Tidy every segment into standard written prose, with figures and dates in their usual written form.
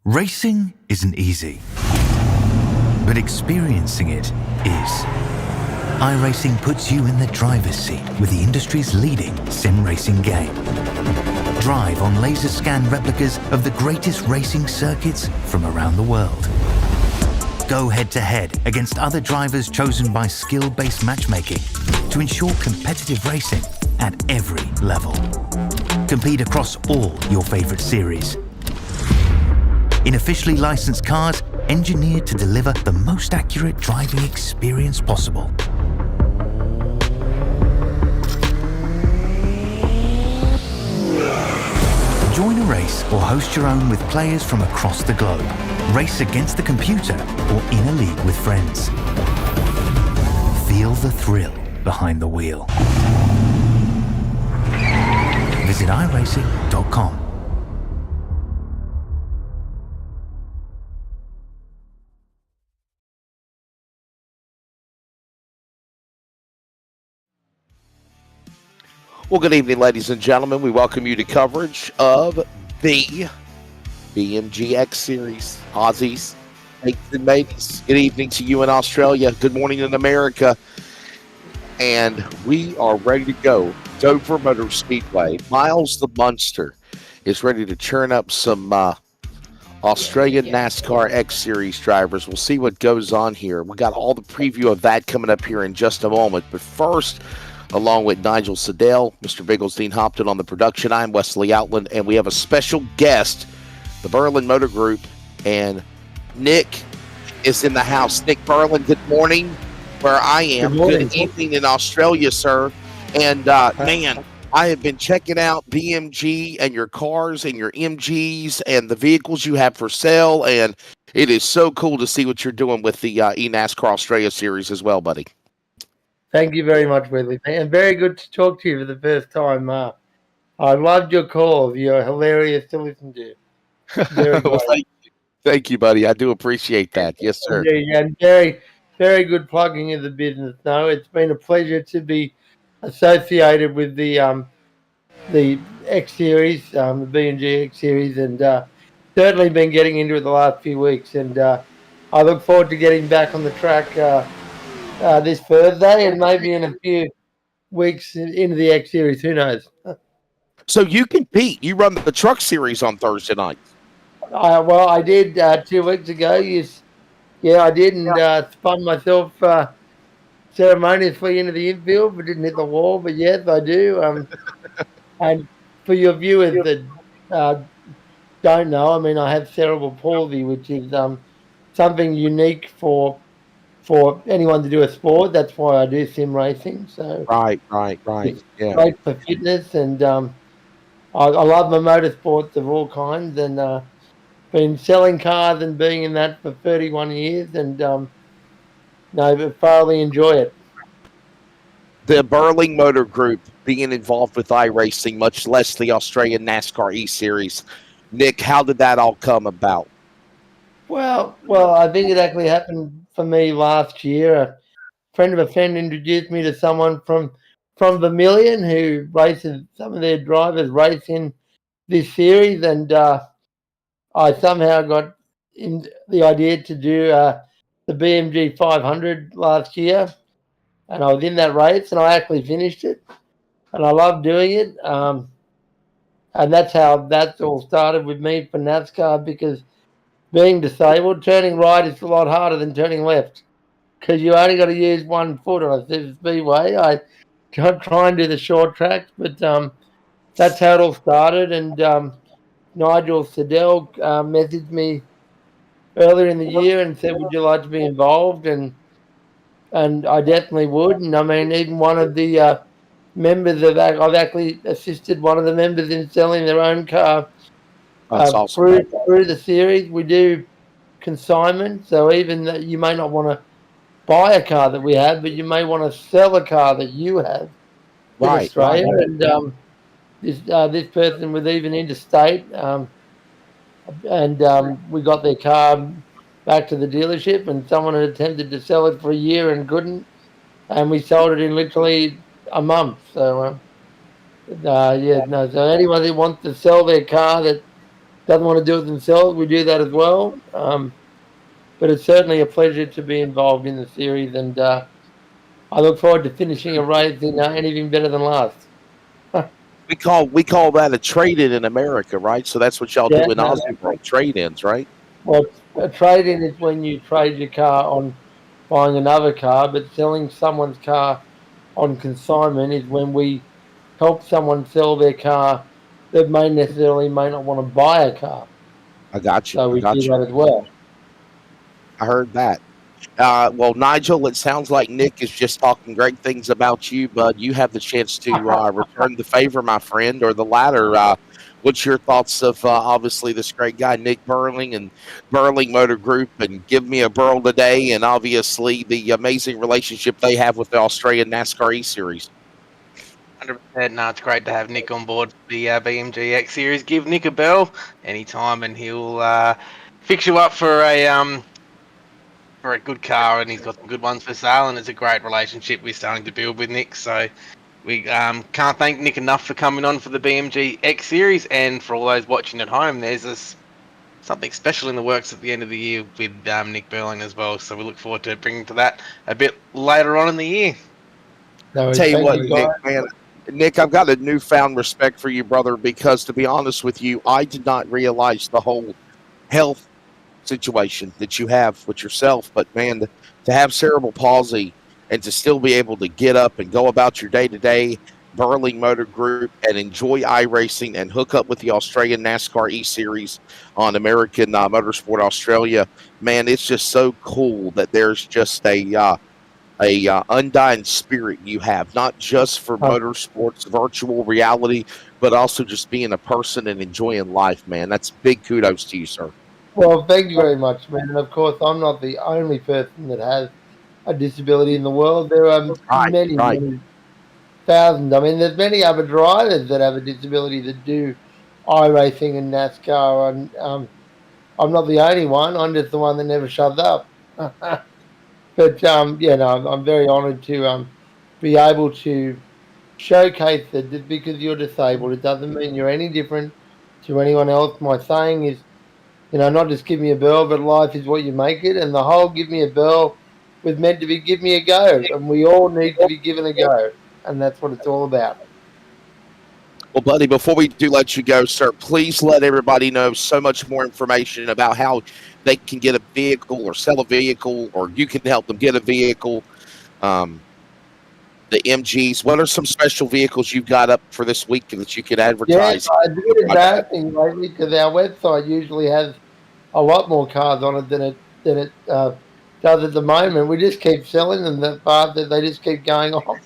Racing isn't easy, but experiencing it is. iRacing puts you in the driver's seat with the industry's leading sim racing game. Drive on laser scan replicas of the greatest racing circuits from around the world. Go head-to-head against other drivers chosen by skill-based matchmaking to ensure competitive racing at every level. Compete across all your favorite series. In officially licensed cars, engineered to deliver the most accurate driving experience possible. Join a race or host your own with players from across the globe. Race against the computer or in a league with friends. Feel the thrill behind the wheel. Visit iRacing.com. Well, good evening, ladies and gentlemen. We welcome you to coverage of the BMG X-Series. Aussies, mates and mateys, good evening to you in Australia. Good morning in America. And we are ready to go. Dover Motor Speedway. Miles the Munster is ready to churn up some Australian NASCAR X-Series drivers. We'll see what goes on here. We got all the preview of that coming up here in just a moment. But first, along with Nigel Siddell, Mr. Bigglesdean Hopton on the production, I'm Wesley Outland, and we have a special guest, the Berlin Motor Group, and Nick is in the house. Nick Berlin, good morning where I am. Good evening in Australia, sir. And, man, I have been checking out BMG and your cars and your MGs and the vehicles you have for sale, and it is so cool to see what you're doing with the eNASCAR Australia Series as well, buddy. Thank you very much, Whitley. And very good to talk to you for the first time. I loved your calls. You're hilarious to listen to. Very well, thank you, buddy. I do appreciate that. Yes, sir. And very, very good plugging of the business. No, it's been a pleasure to be associated with the X-Series, the BMG X-Series, and certainly been getting into it the last few weeks. And I look forward to getting back on the track this Thursday and maybe in a few weeks into the X Series. Who knows? So you compete. You run the truck series on Thursday night. Well, I did 2 weeks ago. Yes, yeah, I did, and spun myself ceremoniously into the infield, but didn't hit the wall. But yes, I do. And for your viewers that don't know, I mean, I have cerebral palsy, which is something unique for anyone to do a sport. That's why I do sim racing. So right. Yeah, great for fitness, and I love my motorsports of all kinds, and been selling cars and being in that for 31 years, and thoroughly enjoy it. The Berlin Motor Group being involved with iRacing, much less the Australian NASCAR E-Series. Nick, how did that all come about? Well, I think it actually happened for me last year. A friend of a friend introduced me to someone from Vermilion who races, some of their drivers race in this series, and I somehow got in the idea to do the BMG 500 last year, and I was in that race, and I actually finished it, and I love doing it. And that's how that all started with me for NASCAR, because being disabled, turning right is a lot harder than turning left, because you only got to use 1 foot on a speedway. I try and do the short tracks, but that's how it all started. And Nigel Siddell messaged me earlier in the year and said, "Would you like to be involved?" And I definitely would. And I mean, even one of the members of that, I've actually assisted one of the members in selling their own car Awesome. through the series. We do consignment, so even that you may not want to buy a car that we have, but you may want to sell a car that you have in Australia. Right. And this person was even interstate, and we got their car back to the dealership, and someone had attempted to sell it for a year and couldn't, and we sold it in literally a month. So so anyone who wants to sell their car that doesn't want to do it themselves, we do that as well. But it's certainly a pleasure to be involved in the series, and I look forward to finishing a race in anything better than last. We call that a trade-in in America, right? So that's what y'all Yeah, do in no, Aussie World, trade-ins, right? well, a trade-in is when you trade your car on buying another car, but selling someone's car on consignment is when we help someone sell their car that may not want to buy a car. I got you. So I we do got you. that as well. I heard that. Well, Nigel, it sounds like Nick is just talking great things about you, but you have the chance to return the favor, my friend, or the latter. What's your thoughts of obviously this great guy, Nick Burling and Burling Motor Group, and Give Me a Burl today, and obviously the amazing relationship they have with the Australian NASCAR E-Series? 100%. No, it's great to have Nick on board for the BMG X-Series. Give Nick a bell anytime, and he'll fix you up for a good car, and he's got some good ones for sale, and it's a great relationship we're starting to build with Nick. So we can't thank Nick enough for coming on for the BMG X-Series, and for all those watching at home, there's something special in the works at the end of the year with Nick Burling as well. So we look forward to bringing to that a bit later on in the year. No, Tell you thank what, you, Nick, guys. man, Nick, I've got a newfound respect for you, brother, because to be honest with you, I did not realize the whole health situation that you have with yourself. But man, to have cerebral palsy and to still be able to get up and go about your day-to-day Burling Motor Group and enjoy iRacing and hook up with the Australian NASCAR E-Series on American Motorsport Australia, man, it's just so cool that there's just a undying spirit you have, not just for motorsports, virtual reality, but also just being a person and enjoying life, man. That's big kudos to you, sir. Well, thank you very much, man. And of course, I'm not the only person that has a disability in the world. There are many, Right. many thousands. I mean, there's many other drivers that have a disability that do iRacing and NASCAR, and I'm not the only one. I'm just the one that never shuts up. But yeah, no, I'm very honoured to be able to showcase that just because you're disabled, it doesn't mean you're any different to anyone else. My saying is, not just give me a bell, but life is what you make it. And the whole give me a bell was meant to be give me a go. And we all need to be given a go. And that's what it's all about. Well, buddy, before we do let you go, sir, please let everybody know so much more information about how they can get a vehicle or sell a vehicle, or you can help them get a vehicle. The MGs. What are some special vehicles you've got up for this week that you can advertise? Yeah, it's a bit embarrassing lately because our website usually has a lot more cars on it than it does at the moment. We just keep selling them that fast that they just keep going off.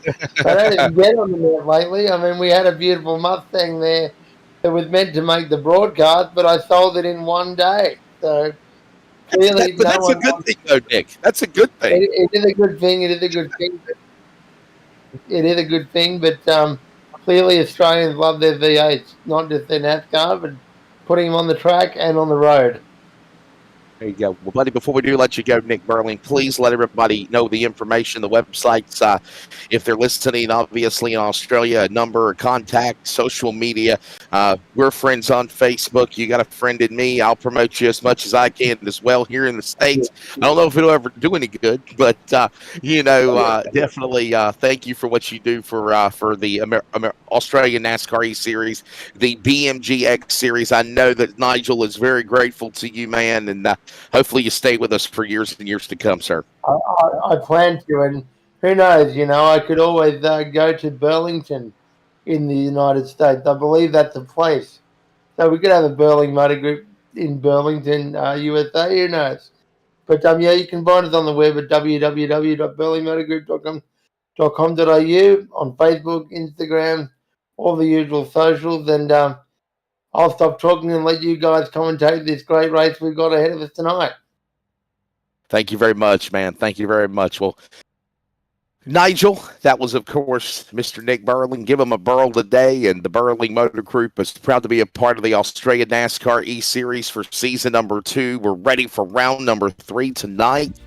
I don't even get on the net lately. I mean, we had a beautiful Mustang there that was meant to make the broadcast, but I sold it in one day. So clearly, that's a good thing, though, Nick. That's a good thing. It is a good thing. It is a good thing. It is a good thing, but clearly Australians love their V8s, not just their NASCAR, but putting them on the track and on the road. There you go. Well, buddy, before we do let you go, Nick Burling, please let everybody know the information, the websites. If they're listening, obviously, in Australia, a number, a contact, social media. We're friends on Facebook. You got a friend in me. I'll promote you as much as I can as well here in the States. I don't know if it'll ever do any good, but, definitely thank you for what you do for the Australian NASCAR E-Series, the BMG X-Series. I know that Nigel is very grateful to you, man, and hopefully you stay with us for years and years to come, sir. I plan to, and who knows, I could always go to Burlington in the United States. I believe that's a place. So we could have a Burling Motor Group in Burlington, USA, who knows. But yeah, you can find us on the web at www.burlingmotorgroup.com.au, on Facebook, Instagram, all the usual socials, and I'll stop talking and let you guys commentate this great race we've got ahead of us tonight. Thank you very much, man. Thank you very much. Well, Nigel, that was, of course, Mr. Nick Burling. Give him a burl today, and the Burling Motor Group is proud to be a part of the Australian NASCAR E-Series for season number 2. We're ready for round number 3 tonight.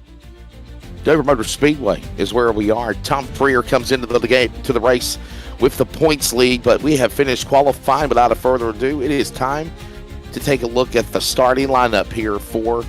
Dover Motor Speedway is where we are. Tom Freer comes into the race with the points lead, but we have finished qualifying. Without a further ado, it is time to take a look at the starting lineup here for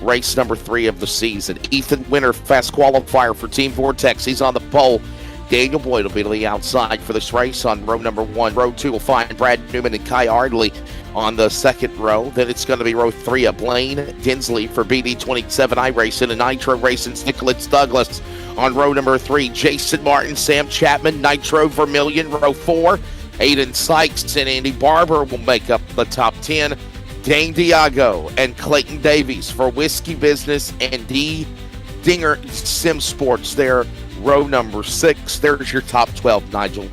race number 3 of the season. Ethan Winter, fast qualifier for Team Vortex. He's on the pole. Daniel Boyd will be to the outside for this race on row number 1. Row 2 will find Brad Newman and Kai Ardley on the second row. Then it's going to be row 3 of Blaine Dinsley for BD27 iRacing and Nitro Racing's Nicholas Douglas. On row number 3, Jason Martin, Sam Chapman, Nitro Vermilion. Row 4, Aiden Sykes and Andy Barber will make up the top 10. Dane Diago and Clayton Davies for Whiskey Business and D. Dinger Sim Sports there, row number 6. There's your top 12, Nigel.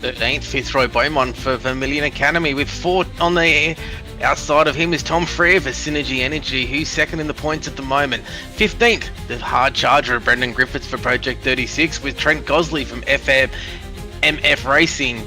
13th, 5th row Beaumont for Vermilion Academy, with 4 on the outside of him is Tom Frere for Synergy Energy, who's second in the points at the moment. 15th, the hard charger of Brendan Griffiths for Project 36, with Trent Gosley from MF Racing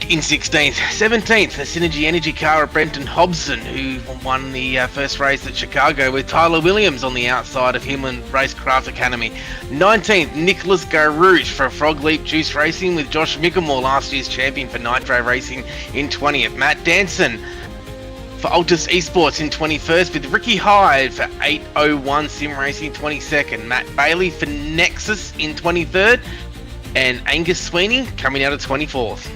in 16th. 17th, the Synergy Energy car of Brenton Hobson, who won the first race at Chicago, with Tyler Williams on the outside of him and Racecraft Academy. 19th, Nicholas Garouche for Frog Leap Juice Racing, with Josh Mickelmore, last year's champion for Nitro Racing, in 20th. Matt Danson for Altus Esports in 21st, with Ricky Hyde for 801 Sim Racing 22nd. Matt Bailey for Nexus in 23rd, and Angus Sweeney coming out of 24th.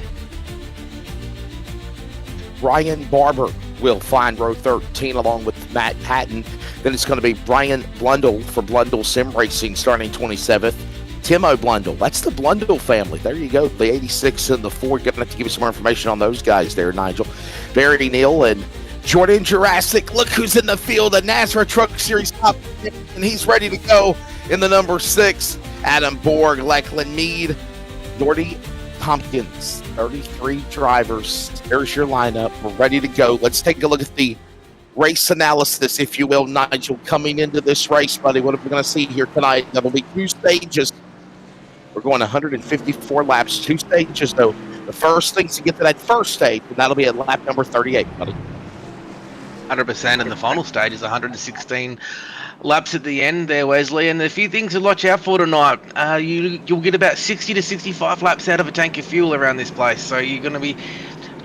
Ryan Barber will find row 13 along with Matt Patton. Then it's going to be Brian Blundell for Blundell Sim Racing starting 27th. Timo Blundell, that's the Blundell family. There you go, the 86 and the 4. Going to have to give you some more information on those guys there, Nigel. Barry Neal and Jordan Jurassic. Look who's in the field, a NASCAR Truck Series top 10, and he's ready to go in the number 6. Adam Borg, Lachlan Mead, Nordy Tompkins, 33 drivers. There's your lineup. We're ready to go. Let's take a look at the race analysis, if you will, Nigel, coming into this race, buddy. What are we going to see here tonight? That'll be 2 stages. We're going 154 laps, 2 stages, though. The first thing to get to that first stage, and that'll be at lap number 38, buddy. 100%, and the final stage is 116 laps at the end there, Wesley. And a few things to watch out for tonight. You'll get about 60 to 65 laps out of a tank of fuel around this place. So you're going to be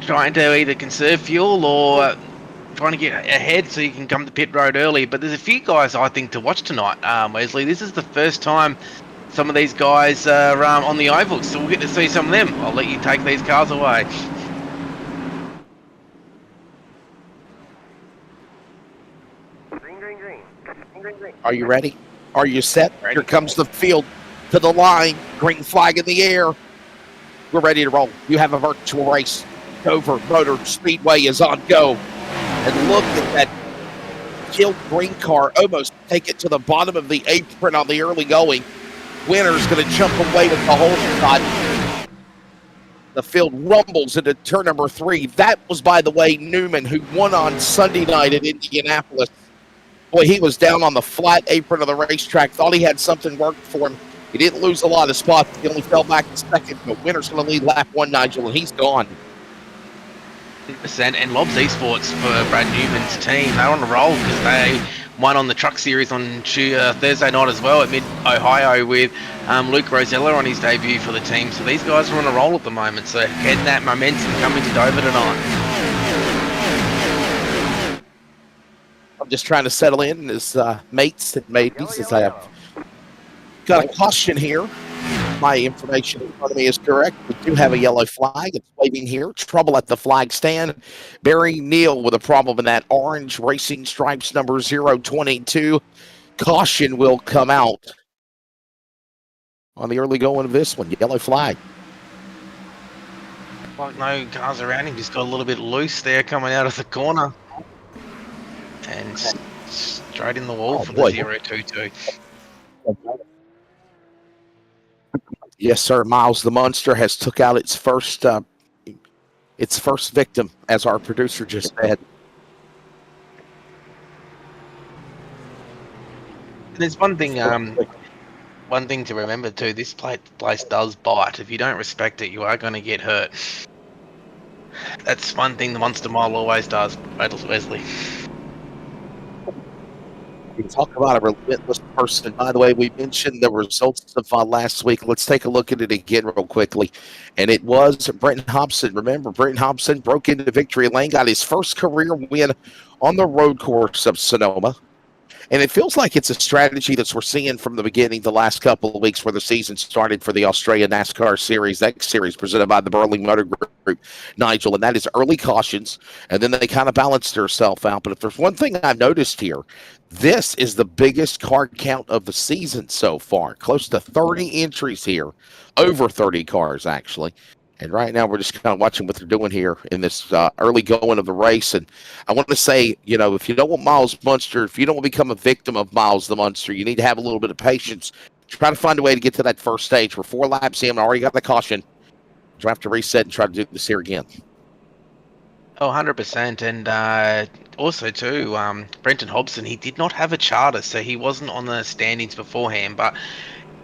trying to either conserve fuel or trying to get ahead so you can come to pit road early. But there's a few guys I think to watch tonight, Wesley. This is the first time some of these guys are on the ovals, so we'll get to see some of them. I'll let you take these cars away. Are you ready? Are you set? Here comes the field to the line. Green flag in the air. We're ready to roll. You have a virtual race. Dover Motor Speedway is on go. And look at that killed green car almost take it to the bottom of the apron on the early going. Winner's going to jump away with the whole shot. The field rumbles into turn number 3. That was, by the way, Newman, who won on Sunday night at Indianapolis. Boy, he was down on the flat apron of the racetrack. Thought he had something working for him. He didn't lose a lot of spots. He only fell back in second. But Winner's going to lead lap 1, Nigel, and he's gone. 100%. And Lobs Esports for Brad Newman's team, they're on a roll because they won on the Truck Series on Thursday night as well at Mid-Ohio with Luke Rosella on his debut for the team. So these guys are on a roll at the moment. So getting that momentum coming to Dover tonight. I'm just trying to settle in as mates and maybes as I have got a caution here. My information in front of me is correct. We do have a yellow flag. It's waving here. Trouble at the flag stand. Barry Neal with a problem in that orange racing stripes number 022. Caution will come out on the early going of this one. Yellow flag. Like no cars around him. Just got a little bit loose there coming out of the corner. And straight in the wall for the 022. Yes, sir. Miles the Monster has took out its first victim, as our producer just said. There's one thing to remember too. This place does bite. If you don't respect it, you are going to get hurt. That's one thing the Monster Mile always does, Wesley. We talk about a relentless person. By the way, we mentioned the results of last week. Let's take a look at it again real quickly. And it was Brenton Hobson. Remember, Brenton Hobson broke into victory lane, got his first career win on the road course of Sonoma. And it feels like it's a strategy that we're seeing from the beginning, the last couple of weeks where the season started for the Australia NASCAR Series X-Series presented by the Burling Motor Group, Nigel. And that is early cautions, and then they kind of balance themselves out. But if there's one thing I've noticed here, this is the biggest car count of the season so far. Close to 30 entries here, over 30 cars, actually. And right now, we're just kind of watching what they're doing here in this early going of the race. And I want to say, if you don't want Miles Munster, if you don't want to become a victim of Miles the Munster, you need to have a little bit of patience. Try to find a way to get to that first stage. We're 4 laps in, already got the caution. You have to reset and try to do this here again. Oh, 100%. And also, too, Brenton Hobson, he did not have a charter, so he wasn't on the standings beforehand, but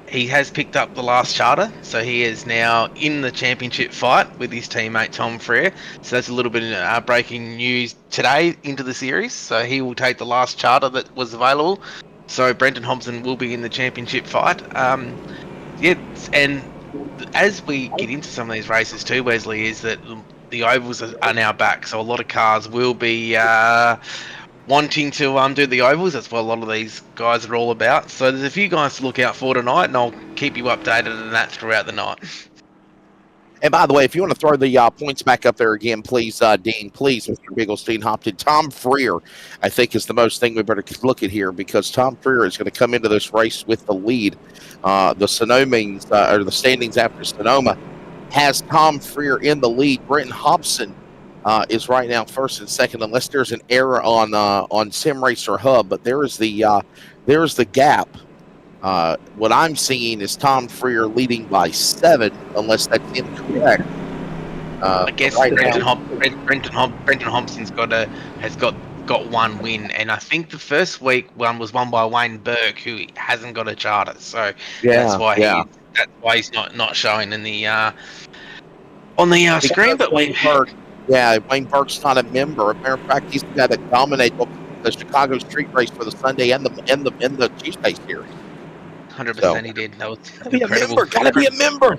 he has picked up the last charter, so he is now in the championship fight with his teammate Tom Freer. So that's a little bit of breaking news today into the series. So he will take the last charter that was available. So Brenton Hobson will be in the championship fight. And as we get into some of these races too, Wesley, is that the ovals are now back. So a lot of cars will be wanting to do the ovals. That's what a lot of these guys are all about. So there's a few guys to look out for tonight, and I'll keep you updated on that throughout the night. And by the way, if you want to throw the points back up there again, please, Dean, please, Mr. Bigglestein Hopton. Tom Freer, I think, is the most thing we better look at here, because Tom Freer is going to come into this race with the lead. The Sonomans, or the standings after Sonoma, has Tom Freer in the lead. Brenton Hobson is right now first and second, unless there's an error on Sim Racer Hub. But there's the gap. What I'm seeing is Tom Freer leading by 7, unless that's incorrect. I guess right Brenton Hobson's has got one win, and I think the first week one was won by Wayne Burke, who hasn't got a charter. So that's why he's not showing in the on the screen. But Wayne Burke's not a member. As a matter of fact, he's the guy that dominated the Chicago Street Race for the Sunday and the Tuesday series. 100% he did. That was Gotta be a member.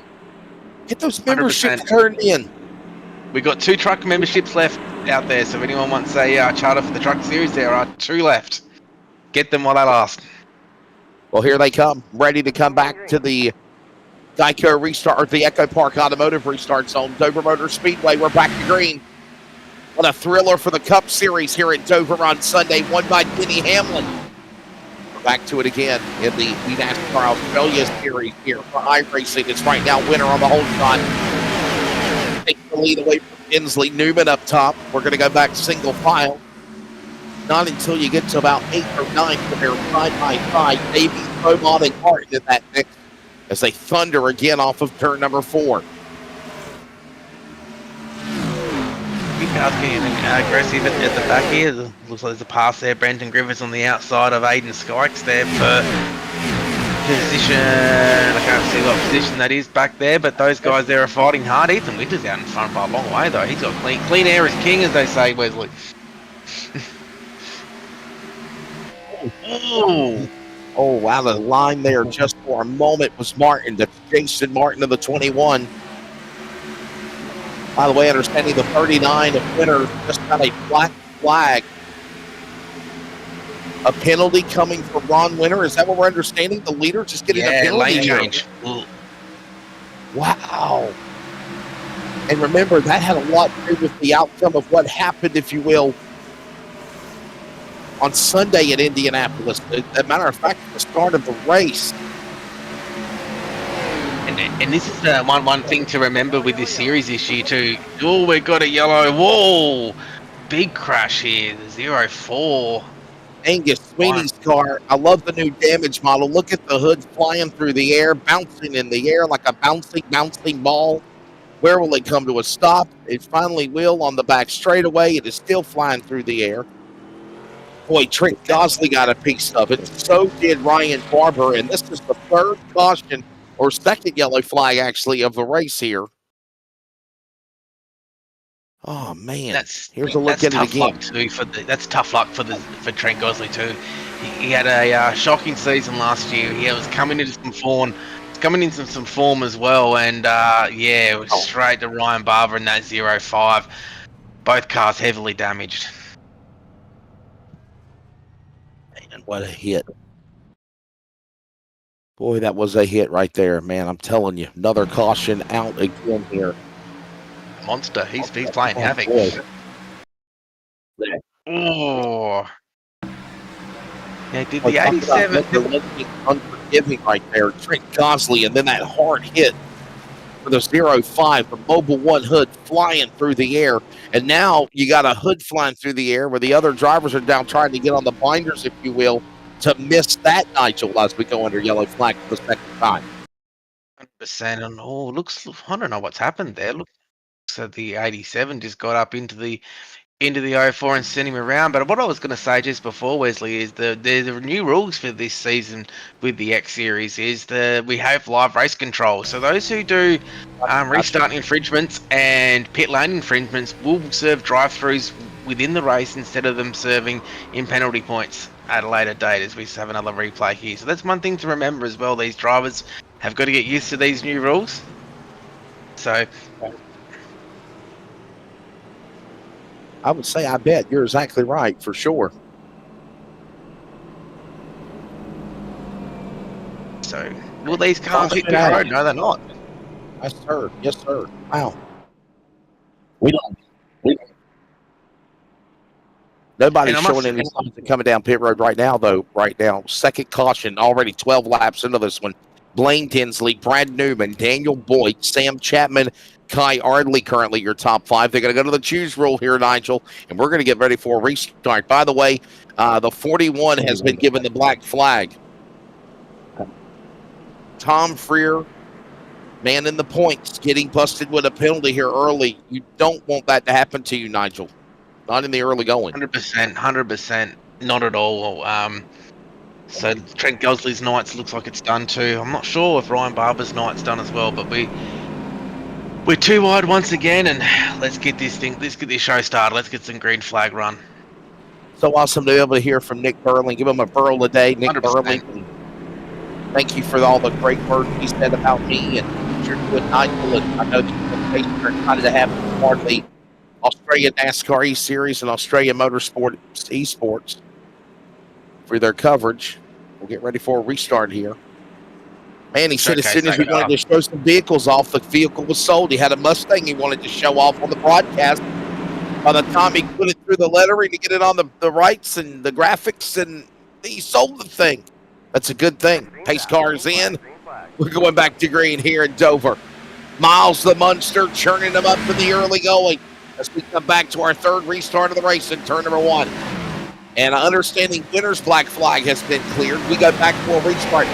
Get those memberships turned in. We got 2 truck memberships left out there, so if anyone wants a charter for the truck series, there are 2 left. Get them while they last. Well, here they come, ready to come back to the Geico restart, or the Echo Park Automotive restart zone. Dover Motor Speedway, we're back to green. What a thriller for the Cup Series here at Dover on Sunday, won by Denny Hamlin. We're back to it again in the NASCAR Australia Series here for iRacing. It's right now winner on the whole shot. Take the lead away from Inslee. Newman up top. We're going to go back single file. Not until you get to about 8 or 9 when they're side by side. Davies, Beaumont, and Martin in that mix as they thunder again off of turn number 4. Getting aggressive at the back here. Looks like there's a pass there. Brenton Griffiths on the outside of Aiden Skykes there for position. I can't see what position that is back there, but those guys there are fighting hard. Ethan Winters out in front by a long way though. He's got clean air is king, as they say, Wesley. Oh, wow, the line there just for a moment was Martin. That's Jason Martin of the 21. By the way, understanding the 39 of Winter just got a black flag. A penalty coming for Ron Winter. Is that what we're understanding? The leader just getting a penalty lane change. Wow. And remember, that had a lot to do with the outcome of what happened, if you will, on Sunday at Indianapolis. As a matter of fact, at the start of the race. And this is one thing to remember with this series this year too. Oh, we got a yellow. Whoa! Big crash here. The 04. Angus Sweeney's car. I love the new damage model. Look at the hood flying through the air, bouncing in the air like a bouncing ball. Where will it come to a stop? It finally will on the back straightaway. It is still flying through the air. Boy, Trent Gosley got a piece of it. So did Ryan Barber. And this is the third caution, or second yellow flag, actually, of the race here. Oh man! Here's a look at it again. That's tough luck for Trent Gosley too. He had a shocking season last year. He was coming into some form. Coming into some form as well, and yeah, it was straight to Ryan Barber in that 0.5. Both cars heavily damaged. And what a hit. Boy, that was a hit right there, man. I'm telling you. Another caution out again here. Monster. He's playing havoc. Oh. Yeah, did the 87. Unforgiving right there. Trent Gosley, and then that hard hit for the 0.5, the Mobile 1 hood flying through the air. And now you got a hood flying through the air where the other drivers are down trying to get on the binders, if you will, to miss that, Nigel, as we go under yellow flag for the second time. 100%. And I don't know what's happened there. Looks like the 87 just got up into the 04 and sent him around. But what I was going to say just before, Wesley, is the new rules for this season with the X Series is we have live race control. So those who do restart infringements and pit lane infringements will serve drive-throughs within the race instead of them serving in penalty points at a later date, as we have another replay here. So that's one thing to remember as well. These drivers have got to get used to these new rules. So I would say, I bet you're exactly right, for sure. So will these cars hit the road? No, they're not. Yes, sir. Yes, sir. Wow. Nobody's showing any signs of coming down pit road right now, though. Right now, second caution, already 12 laps into this one. Blaine Tinsley, Brad Newman, Daniel Boyd, Sam Chapman, Kai Ardley currently your top five. They're going to go to the choose rule here, Nigel, and we're going to get ready for a restart. By the way, the 41 has been given the black flag. Tom Freer, man in the points, getting busted with a penalty here early. You don't want that to happen to you, Nigel. Not in the early going. 100%. Not at all. So Trent Gosley's night's looks like it's done too. I'm not sure if Ryan Barber's night's done as well, but we're too wide once again, and let's get this show started. Let's get some green flag run. So awesome to be able to hear from Nick Burling. Give him a burl a day, Nick 100%. Burling. Thank you for all the great words he said about me and you're doing, Nigel. And I know that you're excited to have part of the Australian NASCAR E-Series and Australian Motorsport Esports for their coverage. We'll get ready for a restart here. Man, he said as soon as we wanted to show some vehicles off, the vehicle was sold. He had a Mustang he wanted to show off on the broadcast. By the time he put it through the lettering to get it on the rights and the graphics, and he sold the thing. That's a good thing. Pace car is in. We're going back to green here in Dover. Miles the Munster churning them up for the early going as we come back to our third restart of the race in turn number one. And understanding winner's black flag has been cleared. We go back to a restart.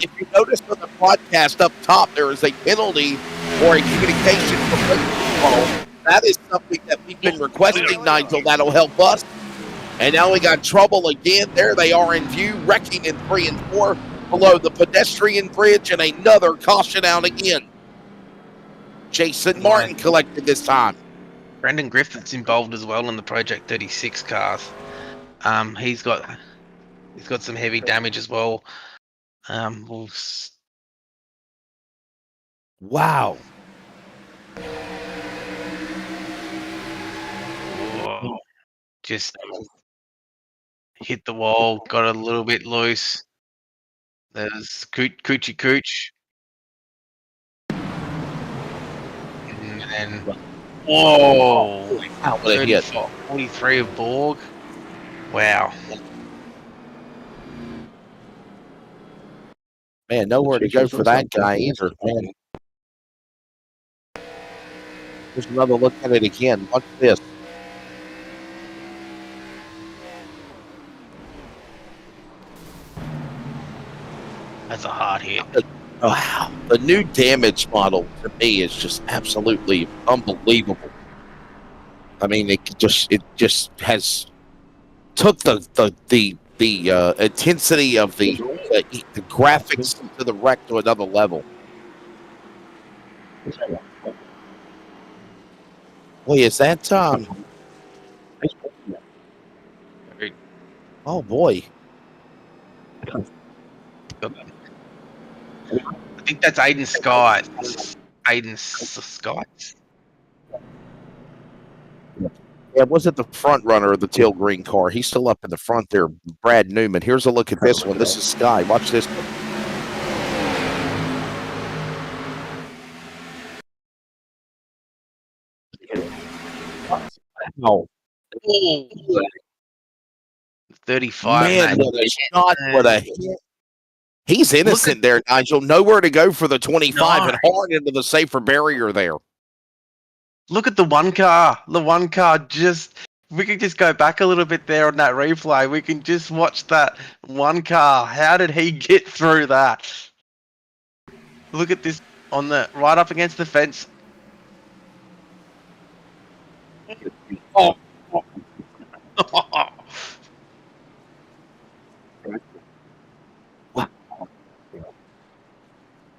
If you notice on the broadcast up top, there is a penalty or a communication from control. That is something that we've been requesting, Nigel. That'll help us. And now we got trouble again. There they are in view, wrecking in 3 and 4 below the pedestrian bridge, and another caution out again. Jason Martin collected this time. Brendan Griffith's involved as well in the Project 36 cars. He's got some heavy damage as well. Wow. Whoa. Just hit the wall, got a little bit loose. There's Coochie Cooch. And then, whoa! 43 of Borg. Wow. Man, nowhere to go for that guy either. Man. Here's another look at it again. Watch this. That's a hard hit. Wow. The new damage model to me is just absolutely unbelievable. I mean, it just has took the intensity of the graphics to the wreck to another level. Boy, is that oh boy. I think that's Aiden Scott. Aiden Scott. Yeah, wasn't the front runner of the teal green car. He's still up in the front there, Brad Newman. Here's a look at this one. This is Sky. Watch this one. Oh, 35. man, what a shot. What a hit. He's innocent there, Nigel. Nowhere to go for the 25 and hard into the safer barrier there. Look at the one car. The one car just... We could just go back a little bit there on that replay. We can just watch that one car. How did he get through that? Look at this on the right up against the fence. Oh.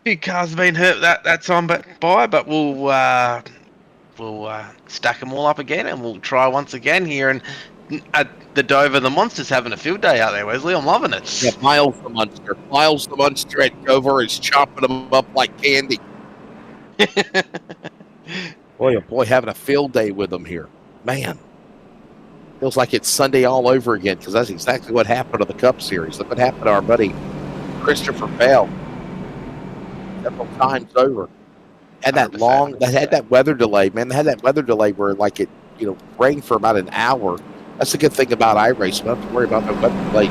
Few cars have been hurt that time by, but we'll stack them all up again and we'll try once again here. And at the Dover, the Monster's having a field day out there, Wesley. I'm loving it. Yeah, Miles the Munster. Miles the Munster at Dover is chopping them up like candy. Boy, oh boy, having a field day with them here. Man, feels like it's Sunday all over again because that's exactly what happened to the Cup Series. Look what happened to our buddy Christopher Bell. Several times over. Had that long, that had that weather delay, man. They had that weather delay where like it, rained for about an hour. That's the good thing about iRacing. You don't have to worry about the weather delay.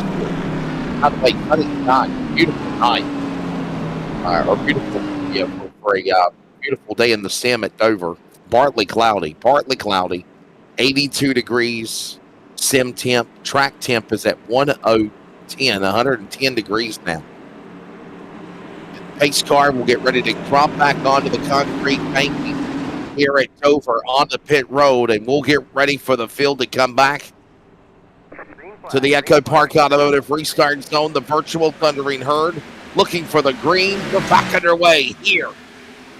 By the way, sunny night, beautiful night, or beautiful, for a beautiful day in the sim at Dover. Partly cloudy, 82 degrees. Sim temp, track temp is at 110 degrees now. Pace car will get ready to drop back onto the concrete banking here at Dover on the pit road, and we'll get ready for the field to come back to the Echo Park Automotive Restart Zone. The virtual thundering herd looking for the green. We're back underway here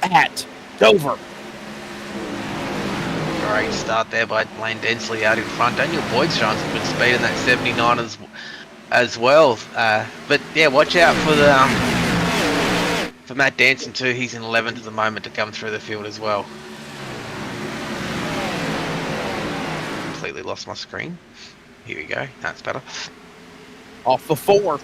at Dover. Great start there by Blaine Densley out in front. Daniel Boyd's showing some good speed in that 79 as well. But yeah, watch out for the for Matt Danson too. He's in 11th at the moment to come through the field as well. Completely lost my screen. Here we go. That's better. Off the 4.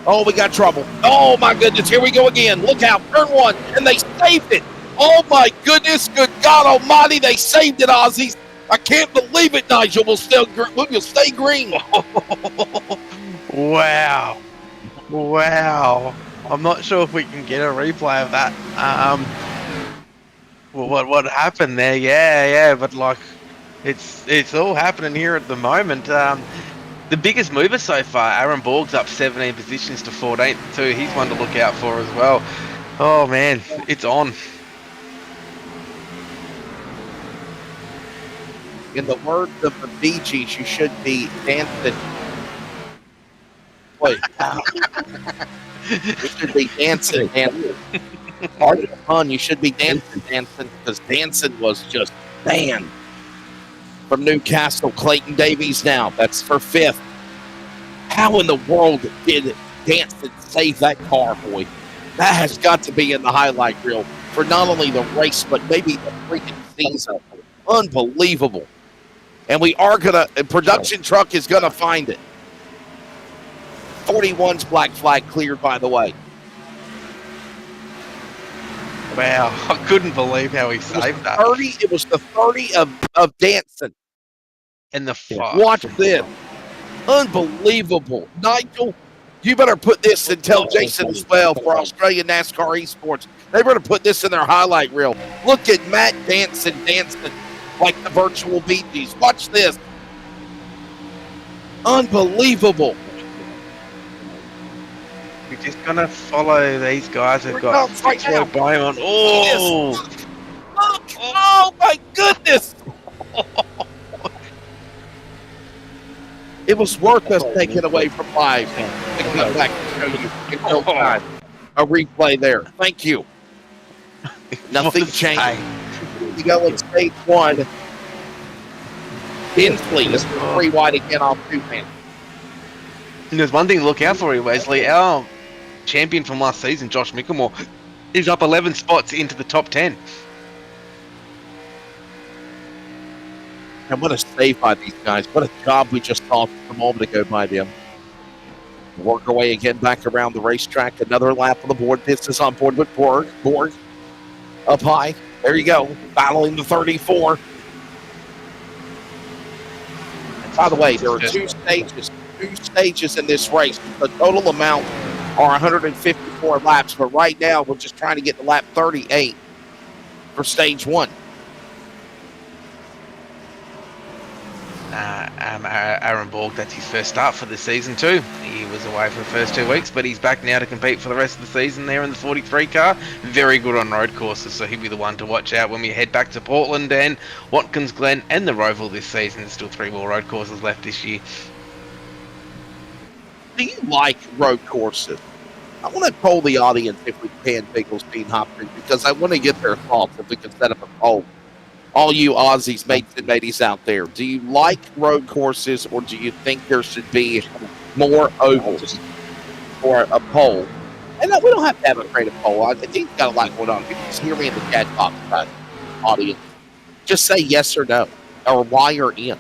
Oh, we got trouble. Oh my goodness, here we go again. Look out, turn 1, and they saved it. Oh my goodness, good God Almighty, they saved it, Aussies. I can't believe it, Nigel. We'll stay green. Wow. I'm not sure if we can get a replay of that. What happened there? Yeah, but like, it's all happening here at the moment. The biggest mover so far, Aaron Borg's up 17 positions to 14th too. He's one to look out for as well. Oh man, it's on. In the words of the Bee Gees, you should be dancing. Wait. You should be dancing. Pardon the pun, you should be dancing, because dancing was just banned. From Newcastle, Clayton Davies now. That's for 5th. How in the world did Danson save that car, boy? That has got to be in the highlight reel for not only the race, but maybe the freaking season. Unbelievable. And we are going to, production truck is going to find it. 41's black flag cleared, by the way. Wow, I couldn't believe how he saved that. It was the 30 of Danson. And the 5. Watch this. Unbelievable. Nigel, you better put this and tell Jason as well for Australian NASCAR Esports. They better put this in their highlight reel. Look at Matt dancing like the virtual Bee Gees. Watch this. Unbelievable. We're just going to follow these guys who've got right now. Bowman. Oh! Look. Oh, my goodness. It was worth us taking away from live to come back and show you in real time. A replay there. Thank you. Nothing changed. You go in stage 1. Inslee is 3 wide again off 2 man. And there's one thing to look out for here, Wesley. Our champion from last season, Josh Mickelmore, is up 11 spots into the top 10. And what a save by these guys. What a job we just saw a moment ago by them. Work our way again back around the racetrack. Another lap on the board. This is on board with Borg. Borg up high. There you go. Battling the 34. By the way, there are two stages in this race. The total amount are 154 laps, but right now we're just trying to get to lap 38 for stage 1. Aaron Borg, that's his first start for the season too. He was away for the first 2 weeks, but he's back now to compete for the rest of the season there in the 43 car. Very good on road courses, so he'll be the one to watch out when we head back to Portland and Watkins Glen and the Roval this season. There's still 3 more road courses left this year. Do you like road courses? I want to poll the audience if we can, Pickles, Bean Hopkins, because I want to get their thoughts if we can set up a poll. All you Aussies, mates and mateys out there, do you like road courses, or do you think there should be more ovals for a poll? And we don't have to have a creative poll. I think you've got a lot going on. You can just hear me in the chat box, audience. Just say yes or no, or why or in.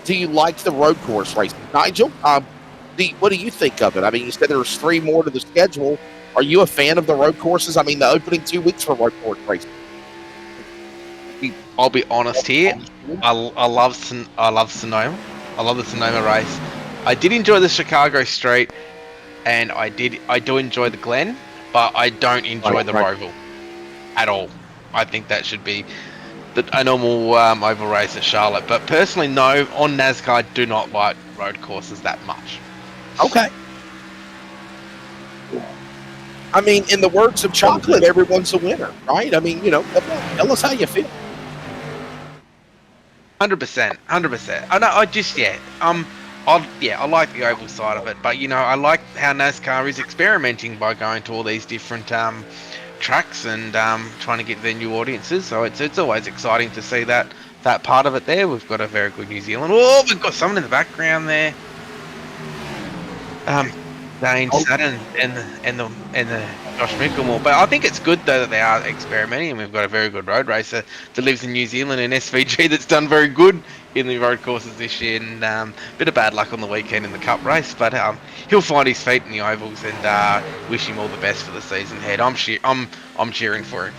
Do you like the road course racing? Nigel, what do you think of it? I mean, you said there's 3 more to the schedule. Are you a fan of the road courses? I mean, the opening 2 weeks for road course racing. I'll be honest here. I love Sonoma. I love the Sonoma race. I did enjoy the Chicago Street, and I do enjoy the Glen, but I don't enjoy the Roval at all. I think that should be a normal oval race at Charlotte. But personally, no. On NASCAR, I do not like road courses that much. Okay. I mean, in the words of Chocolate, everyone's a winner, right? I mean, tell us how you feel. 100%. I like the oval side of it, but I like how NASCAR is experimenting by going to all these different tracks and trying to get their new audiences. So it's always exciting to see that part of it there. We've got a very good New Zealand. Oh, we've got someone in the background there. Dane Sutton and the Josh Mickelmore. But I think it's good though that they are experimenting, and we've got a very good road racer that lives in New Zealand in SVG that's done very good in the road courses this year, and a bit of bad luck on the weekend in the Cup race, but he'll find his feet in the ovals, and wish him all the best for the season ahead. I'm cheering for him.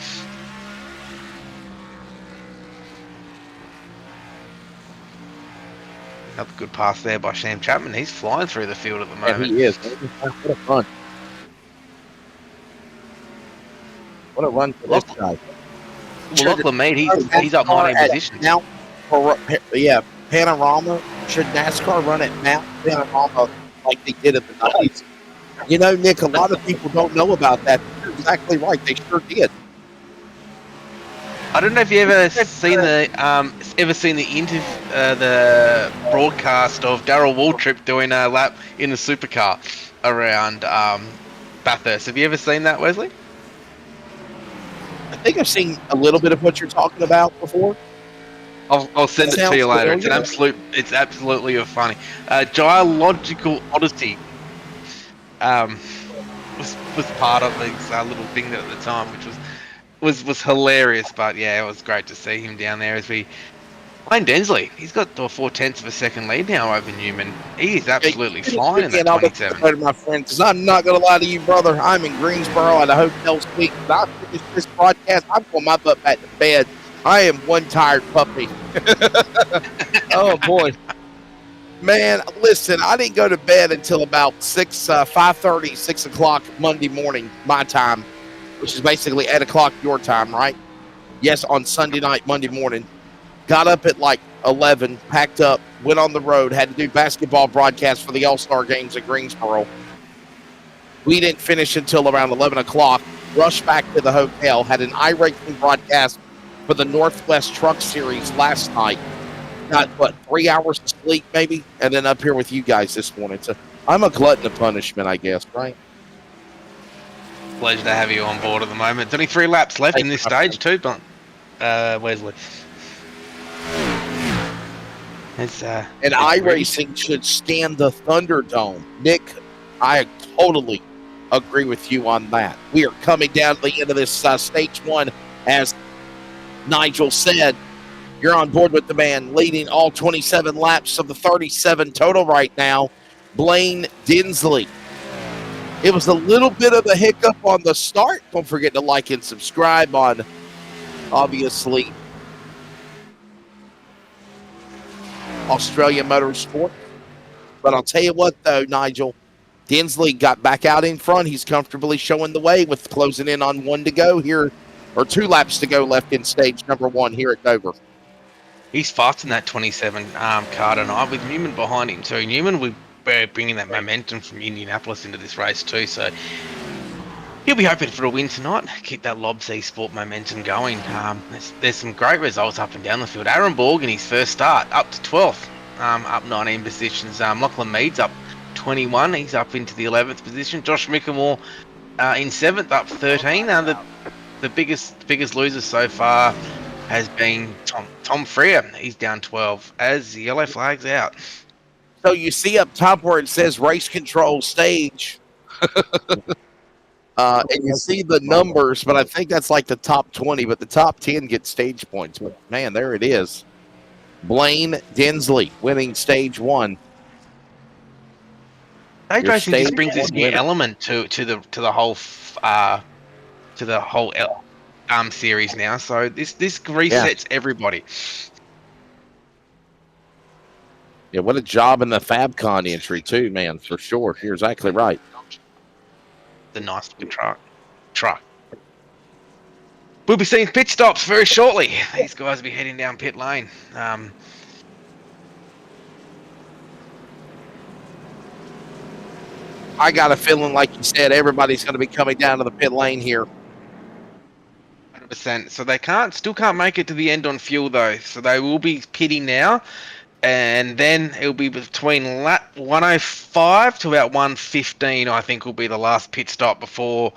Another good pass there by Sam Chapman. He's flying through the field at the moment. Yeah, he is. What a run. What a run for this guy. Well, Lachlan Mead, he's up 19 positions. Now, Panorama. Should NASCAR run at Mount Panorama like they did at the 90s? Nick, a lot of people don't know about that. You're exactly right. They sure did. I don't know if you ever seen the broadcast of Darrell Waltrip doing a lap in the supercar around Bathurst. Have you ever seen that, Wesley? I think I've seen a little bit of what you're talking about before. I'll send it to you later. It's absolutely funny. Geological Odyssey was part of this little thing at the time, which was hilarious. But yeah, it was great to see him down there as we. Wayne Densley, he's got 4/10 of a second lead now over Newman. He is absolutely flying in that 27. My friend, because I'm not going to lie to you, brother. I'm in Greensboro at a hotel suite. I finished this broadcast. I'm going my butt back to bed. I am one tired puppy. Oh, boy. Man, listen, I didn't go to bed until about 5:30, 6 o'clock Monday morning, my time, which is basically 8 o'clock your time, right? Yes, on Sunday night, Monday morning. Got up at like 11, packed up, went on the road, had to do basketball broadcasts for the All-Star games at Greensboro. We didn't finish until around 11 o'clock, rushed back to the hotel, had an iRacing broadcast for the Northwest Truck Series last night. Got, 3 hours of sleep maybe? And then up here with you guys this morning. So I'm a glutton of punishment, I guess, right? Pleasure to have you on board at the moment. There's only 3 laps left in this stage too, Wesley. And iRacing should scan the Thunderdome. Nick, I totally agree with you on that. We are coming down to the end of this stage one. As Nigel said, you're on board with the man leading all 27 laps of the 37 total right now, Blaine Dinsley. It was a little bit of a hiccup on the start. Don't forget to like and subscribe on, obviously, Australia Motorsport. But I'll tell you what, though, Nigel, Dinsley got back out in front. He's comfortably showing the way with closing in on 1 to go here, or 2 laps to go left in stage number 1 here at Dover. He's fast in that 27 car tonight with Newman behind him. So Newman will be bringing that momentum from Indianapolis into this race too. So he'll be hoping for a win tonight. Keep that Lobs Sport momentum going. There's some great results up and down the field. Aaron Borg in his first start up to 12th, up 19 positions. Lachlan Mead's up 21. He's up into the 11th position. Josh Mickamore in 7th, up 13. The biggest loser so far has been Tom Freer. He's down 12 as the yellow flag's out. So you see up top where it says race control stage. And you see the numbers, but I think that's like the top 20, but the top 10 get stage points. But man, there it is. Blaine Dinsley winning stage 1. Stage racing just brings this new element to the whole series now. So this resets everybody. Yeah, what a job in the FabCon entry too, man, for sure. You're exactly right. The nice looking truck. We'll be seeing pit stops very shortly. These guys will be heading down pit lane. I got a feeling, like you said, everybody's going to be coming down to the pit lane here. 100%. So they still can't make it to the end on fuel though. So they will be pitting now. And then it'll be between lap 105 to about 115, I think, will be the last pit stop before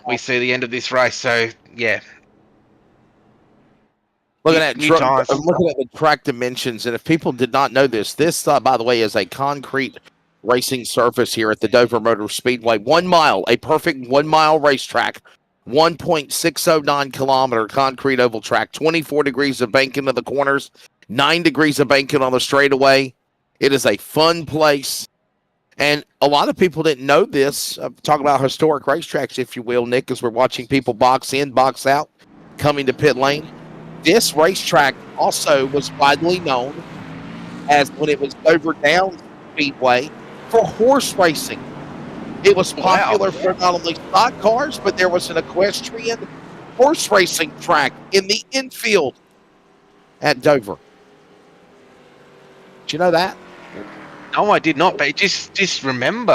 we see the end of this race. So, yeah. I'm looking at the track dimensions, and if people did not know this, by the way, is a concrete racing surface here at the Dover Motor Speedway. 1 mile, a perfect 1 mile racetrack. 1.609 kilometer concrete oval track, 24 degrees of banking in the corners, 9 degrees of banking on the straightaway. It is a fun place. And a lot of people didn't know this. Talk about historic racetracks, if you will, Nick, as we're watching people box in, box out, coming to pit lane. This racetrack also was widely known as, when it was Dover Downs Speedway, for horse racing. It was popular for not only stock cars, but there was an equestrian horse racing track in the infield at Dover. Did you know that? No, I did not. But just remember,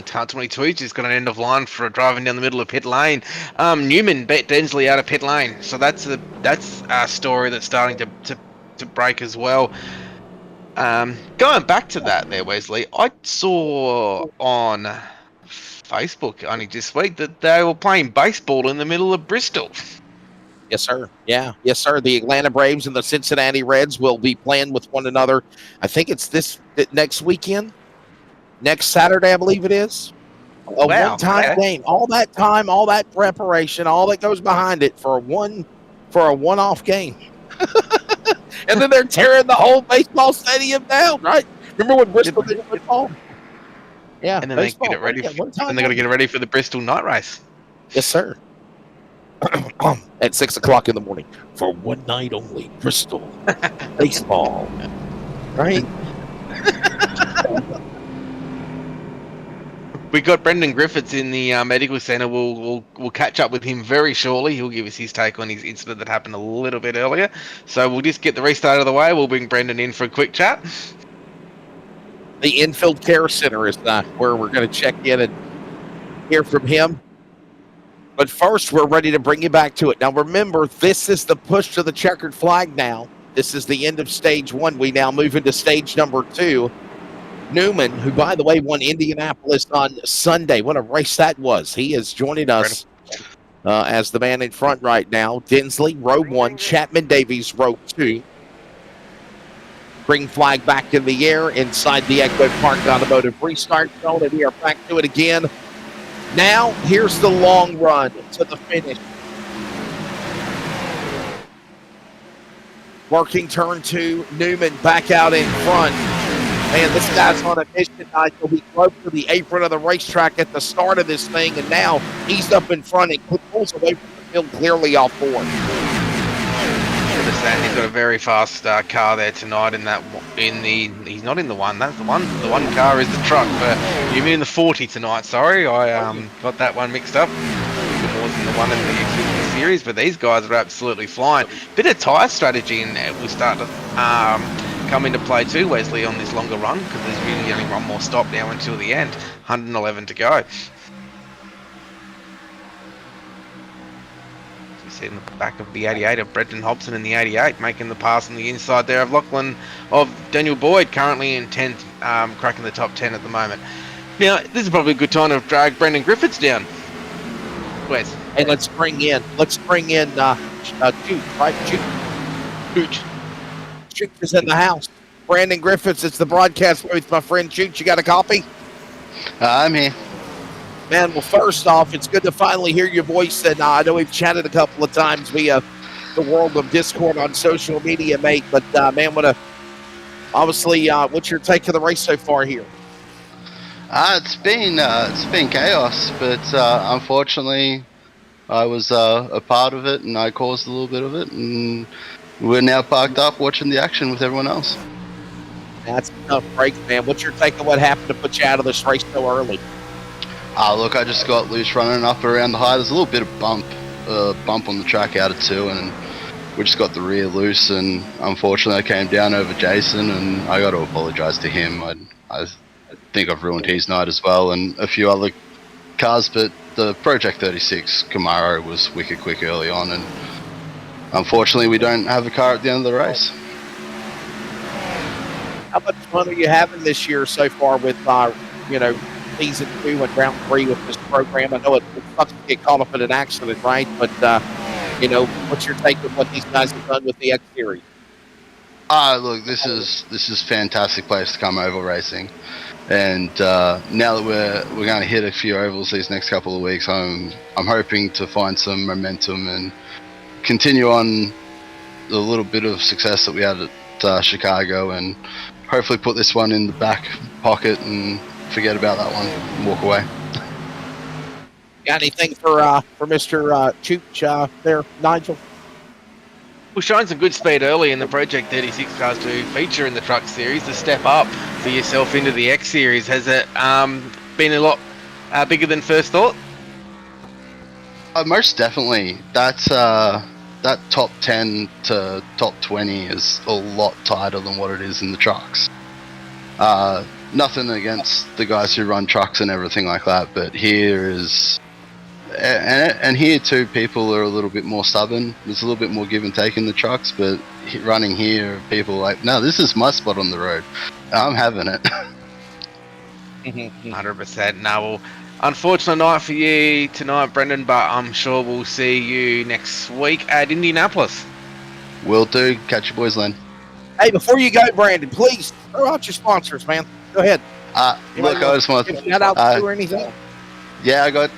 Tar 22 is just got an end of line for driving down the middle of pit lane. Newman beat Dinsley out of pit lane, so that's a story that's starting to break as well. Going back to that, there, Wesley, I saw on Facebook only this week that they were playing baseball in the middle of Bristol. Yes, sir. Yeah. Yes, sir. The Atlanta Braves and the Cincinnati Reds will be playing with one another. I think it's next weekend. Next Saturday, I believe it is. A one-time game. All that time, all that preparation, all that goes behind it for a one-off game. And then they're tearing the whole baseball stadium down, right? Remember when Bristol did football? Yeah. And then baseball, they get it ready. And they got to get it ready for the Bristol night race. Yes, sir. At 6 o'clock in the morning for one night only. Bristol baseball, right? We got Brendan Griffiths in the medical center. We'll catch up with him very shortly. He'll give us his take on his incident that happened a little bit earlier. So we'll just get the restart of the way. We'll bring Brendan in for a quick chat. The Infield Care Center is where we're going to check in and hear from him. But first, we're ready to bring you back to it. Now, remember, this is the push to the checkered flag now. This is the end of stage 1. We now move into stage number 2. Newman, who, by the way, won Indianapolis on Sunday. What a race that was. He is joining us as the man in front right now. Dinsley, row 1. Chapman Davies, row 2. Green flag back in the air inside the Echo Park Automotive restart zone, and we are back to it again Now, here's the long run to the finish. Working turn 2, Newman back out in front. Man, this guy's on a mission tonight. He'll be close to the apron of the racetrack at the start of this thing, and now he's up in front and pulls away from the field clearly off board. He's got a very fast car there tonight. He's not in the one. That's the one. The one car is the truck. But you mean the 40 tonight? Sorry, I got that one mixed up. More than the one in the X-Series, but these guys are absolutely flying. Bit of tyre strategy, and it will start to come into play too, Wesley, on this longer run, because there's really only one more stop now until the end. 111 to go. You see in the back of the 88 of Brendan Hobson in the 88, making the pass on the inside there of Daniel Boyd, currently in 10th, cracking the top 10 at the moment. Now, this is probably a good time to drag Brendan Griffiths down. Wes. Hey, let's bring in Chooch, right? Chooch is in the house. Brandon Griffiths, it's the broadcast booth. My friend Chooch, you got a copy? I'm here. Man, well, first off, it's good to finally hear your voice. And I know we've chatted a couple of times via the world of Discord on social media, mate. But, man, obviously, what's your take of the race so far here? It's been chaos, but unfortunately, I was a part of it, and I caused a little bit of it, and we're now parked up watching the action with everyone else. That's a tough break, man. What's your take of what happened to put you out of this race so early? Look, I just got loose running up around the high. There's a little bit of bump on the track out of 2, and we just got the rear loose, and unfortunately, I came down over Jason, and I got to apologise to him. I think I've ruined his night as well, and a few other cars, but the Project 36 Camaro was wicked quick early on, and unfortunately we don't have a car at the end of the race. How much fun are you having this year so far with season 2 and round 3 with this program? I know it sucks to get caught up in an accident, right? But what's your take of what these guys have done with the X-Series? Look, this is fantastic place to come oval racing. And now that we're going to hit a few ovals these next couple of weeks, I'm hoping to find some momentum and continue on the little bit of success that we had at Chicago, and hopefully put this one in the back pocket and forget about that one and walk away. Got anything for Mr. Chooch there, Nigel? Well, showing some good speed early in the Project 36 cars to feature in the Truck Series. The step up for yourself into the X Series, has it been a lot bigger than first thought? Most definitely. That top 10 to top 20 is a lot tighter than what it is in the trucks. Nothing against the guys who run trucks and everything like that, but here is... And here too, people are a little bit more stubborn. There's a little bit more give and take in the trucks, but running here, people are like, no, this is my spot on the road. I'm having it. 100%. No, well, unfortunate night for you tonight, Brendan, but I'm sure we'll see you next week at Indianapolis. Will do. Catch you boys, Len. Hey, before you go, Brandon, please throw out your sponsors, man. Go ahead. Look, I just want to shout out to or anything. Yeah, I got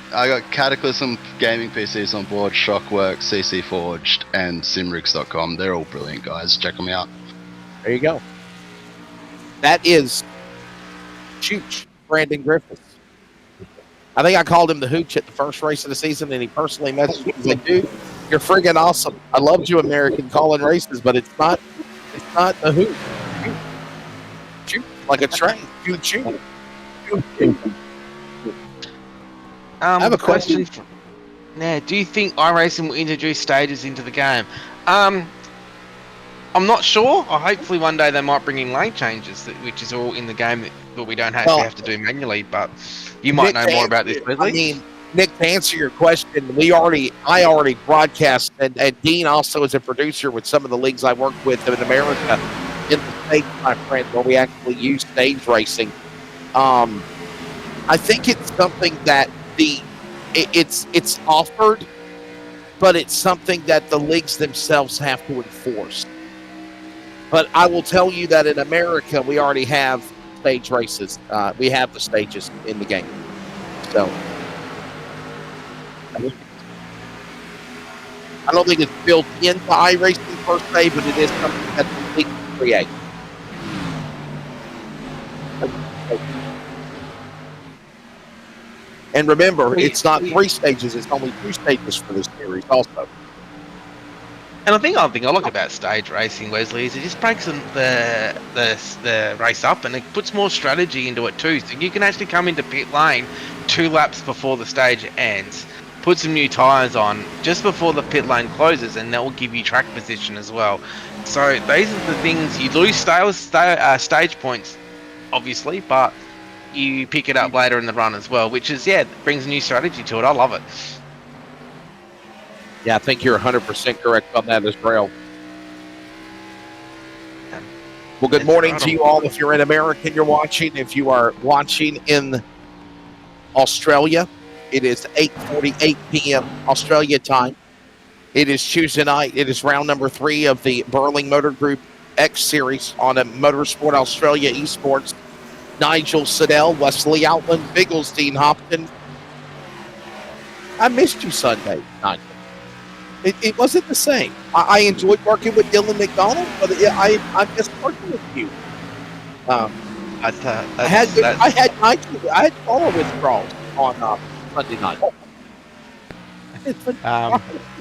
Cataclysm gaming PCs on board, Shockworks, CC Forged, and Simrigs.com. They're all brilliant, guys. Check them out. There you go. That is Chooch, Brandon Griffiths. I think I called him the Hooch at the first race of the season, and he personally messaged me and said, dude, you're friggin' awesome. I loved you, American, calling races, but it's not the Hooch. Chooch, like a train. Chooch. I have a question. Now, do you think iRacing will introduce stages into the game? I'm not sure. Hopefully one day they might bring in lane changes, which is all in the game that we don't have to do manually. But you might know more about this, Wesley. I mean, Nick, to answer your question, I already broadcast, and Dean also is a producer with some of the leagues I work with in America in the States, my friend, where we actually use stage racing. I think it's something that it's offered, but it's something that the leagues themselves have to enforce. But I will tell you that in America, we already have stage races. We have the stages in the game. So I don't think it's built into iRacing per se, but it is something that's completely created. And remember, it's not 3 stages; it's only 2 stages for this series, also. And I think I like about stage racing, Wesley, is it just breaks the race up and it puts more strategy into it too. So you can actually come into pit lane 2 laps before the stage ends, put some new tyres on just before the pit lane closes, and that will give you track position as well. So these are the things you lose stage points, obviously, but you pick it up later in the run as well, which is brings a new strategy to it. I love it. Yeah, I think you're 100% correct on that as well. Well, good morning to you all. If you're in America and you're watching, if you are watching in Australia, it is 8:48 p.m. Australia time. It is Tuesday night. It is round number 3 of the Burling Motor Group X-Series on a Motorsport Australia Esports. Nigel Siddell, Wesley Outland, Bigglesdean Hopkins. I missed you Sunday, Nigel. It wasn't the same. I enjoyed working with Dylan McDonald, but I missed working with you. I had follow withdrawals on Sunday night.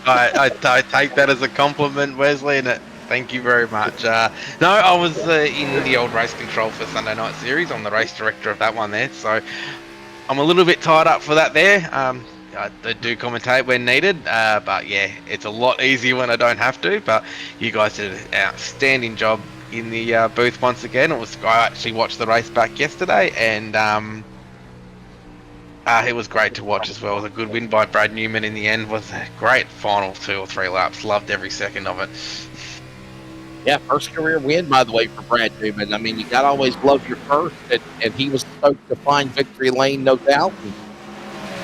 I take that as a compliment, Wesley, and thank you very much. No, I was in the old race control for Sunday Night Series. I'm the race director of that one there, so I'm a little bit tied up for that there. I do commentate when needed, but yeah, it's a lot easier when I don't have to. But you guys did an outstanding job in the booth once again. I actually watched the race back yesterday, and it was great to watch as well. It was a good win by Brad Newman in the end. It was a great final 2 or 3 laps. Loved every second of it. Yeah, first career win, by the way, for Brad Newman. I mean, you got to always love your first, and he was stoked to find victory lane, no doubt. And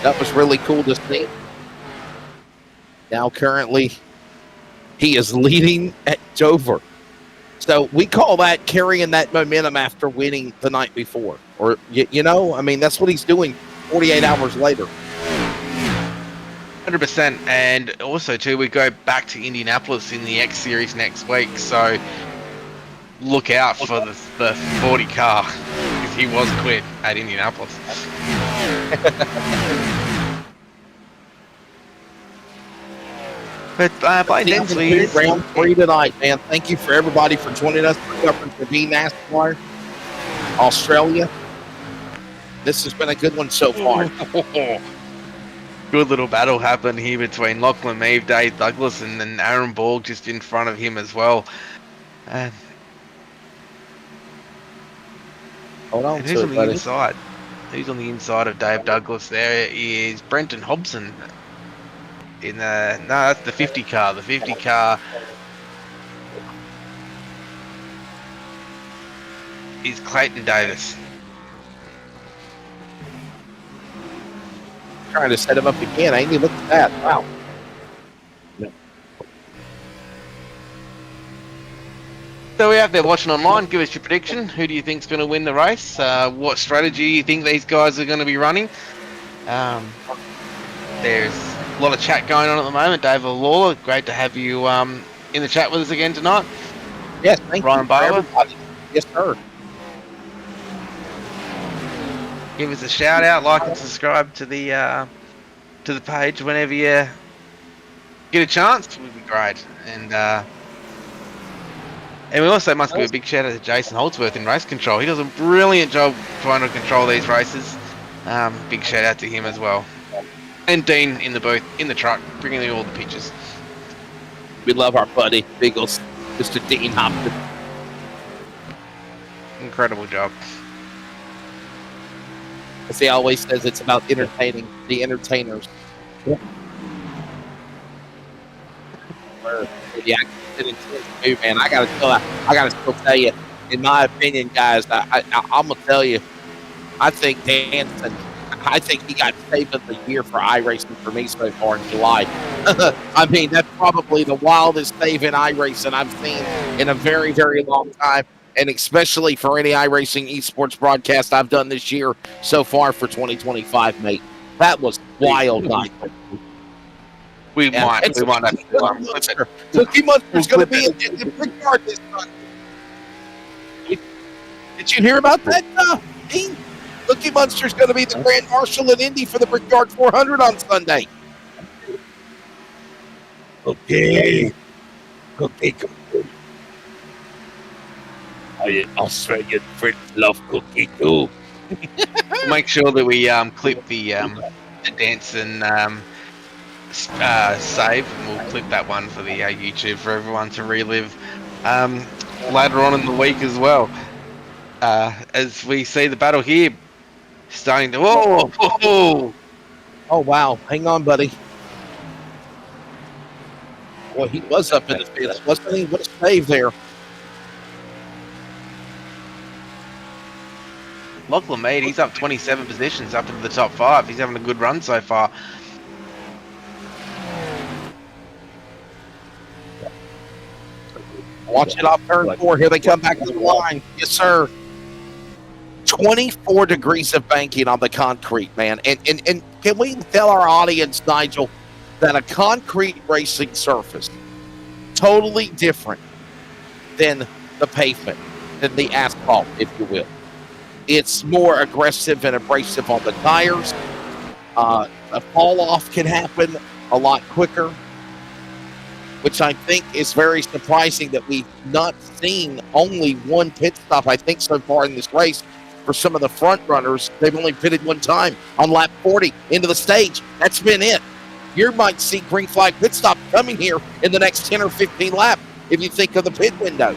that was really cool to see. Now, currently, he is leading at Dover. So we call that carrying that momentum after winning the night before. Or, I mean, that's what he's doing 48 hours later. 100%. And also, too, we go back to Indianapolis in the X-Series next week. So look out for the 40 car, because he was quit at Indianapolis. But intensely, round 3 tonight, man. Thank you for everybody for joining us for coverage of NASCAR Australia. This has been a good one so far. Good little battle happened here between Lachlan Meave, Dave Douglas, and then Aaron Borg just in front of him as well. Hold on, who's on the inside? Who's on the inside of Dave Douglas? There is Brenton Hobson. That's the 50 car. The 50 car is Clayton Davis. Trying to set him up again. Amy, look at that. Wow. So we're out there watching online. Give us your prediction. Who do you think's going to win the race? What strategy you think these guys are going to be running? There's a lot of chat going on at the moment. David Lawler, great to have you in the chat with us again tonight. Yes, thank Ryan you. Barber. Yes, sir. Give us a shout out, like and subscribe to the page whenever you get a chance. It would be great. And we also must give a big shout out to Jason Holdsworth in race control. He does a brilliant job trying to control these races. Big shout out to him as well. And Dean in the booth, in the truck, bringing you all the pictures. We love our buddy, Biggles, Mr. Dean Hopkins. Incredible job. As he always says, it's about entertaining the entertainers. Yeah. Man, I gotta still tell you, in my opinion, guys, I'm gonna tell you, I think Danson, he got saved of the year for iRacing for me so far in July. I mean, that's probably the wildest save in iRacing I've seen in a very, very long time, and especially for any iRacing esports broadcast I've done this year so far for 2025, mate. That was wild, night. We Yeah. might And have to Cookie Monster. Cookie Monster's going to be in the Brickyard this time. Did you hear about that, Dean? Cookie Monster's going to be the Grand Marshal in Indy for the Brickyard 400 on Sunday. Okay. Cookie. Australian friends love Cookie too. We'll make sure that we clip the dance and save, and we'll clip that one for the YouTube for everyone to relive later on in the week as well. As we see the battle here starting to. Whoa! Oh, wow. Hang on, buddy. Well, he was up in the field, wasn't he? What a save there. Lachlan Mead, he's up 27 positions up into the top 5. He's having a good run so far. Watch it off turn 4. Here they come back to the line. Yes, sir. 24 degrees of banking on the concrete, man. And can we tell our audience, Nigel, that a concrete racing surface totally different than the pavement, than the asphalt, if you will. It's more aggressive and abrasive on the tires. A fall off can happen a lot quicker, which I think is very surprising that we've not seen only one pit stop, I think, so far in this race. For some of the front runners, they've only pitted one time on lap 40 into the stage. That's been it. You might see green flag pit stop coming here in the next 10 or 15 laps if you think of the pit window.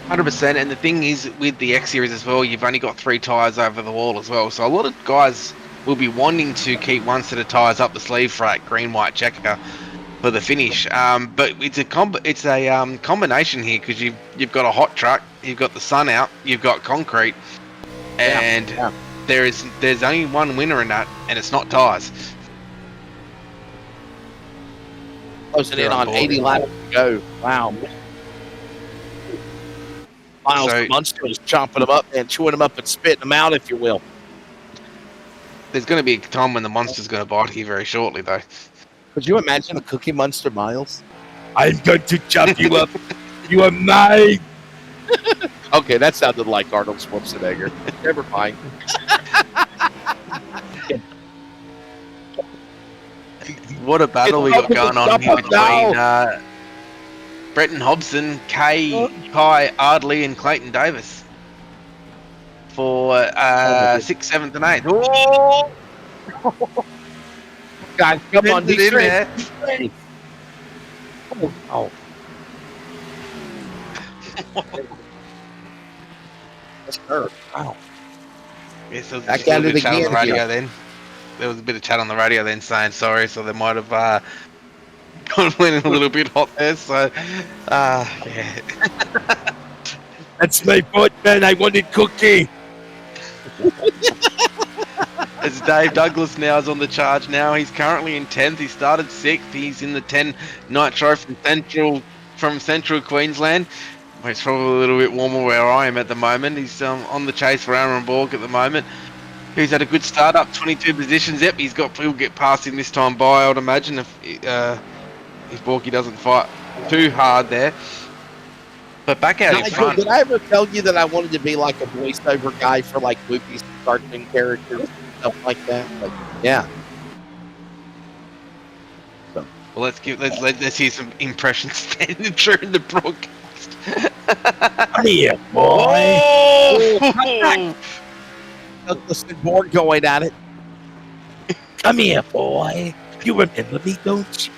100%, and the thing is with the X-Series as well, you've only got 3 tyres over the wall as well, so a lot of guys will be wanting to keep one set of tyres up the sleeve for that green-white checker for the finish. But it's a combination here, because you've got a hot truck, you've got the sun out, you've got concrete, and there's only one winner in that, and it's not tyres. Closing in on 80 laps to go. Wow. Miles Munster is chomping them up and chewing them up and spitting them out, if you will. There's going to be a time when the monster's going to bite here very shortly, though. Could you imagine a Cookie Monster, Miles? I'm going to chop you up. You are mine. Okay, that sounded like Arnold Schwarzenegger. Never mind. What a battle we got going on here between Bretton Hobson, Kay, Kai, Ardley, and Clayton Davis for 6th, 7th, and 8th. Oh! Guys, come on, he's in there. Oh. That's hurt. Wow. Yes, there was Back just a at little it bit of chat on the again radio here. then. There was a bit of chat on the radio then saying sorry, so they might have went in a little bit hot there. So, yeah. That's my fault, man. I wanted Cookie. As Dave Douglas now is on the charge now. He's currently in 10th. He started 6th. He's in the 10 Nitro from Central Queensland. It's probably a little bit warmer where I am at the moment. He's on the chase for Aaron Borg at the moment. He's had a good start up, 22 positions. Yep, he'll get past him this time by, I would imagine, if Borky doesn't fight too hard there. But back out in front. Did I ever tell you that I wanted to be like a voiceover guy for like movies, cartoon characters, stuff like that? Like, yeah. Well, let's hear some impressions standing during the broadcast. Come here, boy. Oh! Douglas and Borg going at it. Come here, boy. You remember me, don't you?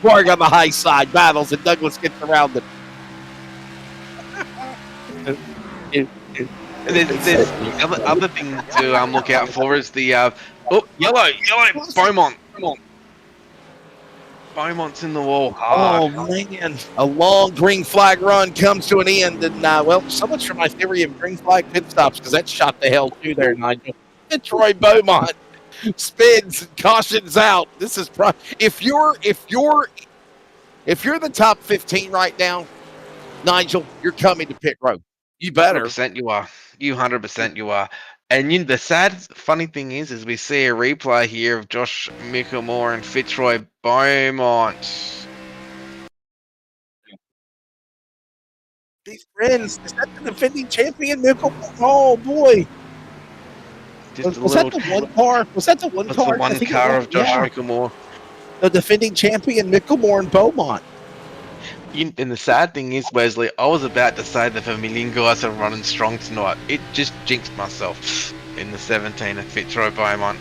Borg on the high side battles, and Douglas gets around it. There's other thing to look out for is the yellow Beaumont. Beaumont's in the wall hard. Oh man, a long green flag run comes to an end, and well, so much for my theory of green flag pit stops, because that shot the hell too there, Nigel. And Troy Beaumont spins and cautions out. This is if you're the top 15 right now, Nigel, you're coming to pit road. You better. 100% you are. You 100% you are. And the sad, funny thing is we see a replay here of Josh Mickelmore and Fitzroy Beaumont. These friends, is that the defending champion, Nickel? Oh boy. Just Was that the one car? Was that the one That's car? the one I think it car was. of Josh Yeah. Mickelmore. The defending champion, Mickelmore and Beaumont. And the sad thing is, Wesley, I was about to say the Vermilion guys are running strong tonight. It just jinxed myself in the 17 of Fitzroy Beaumont.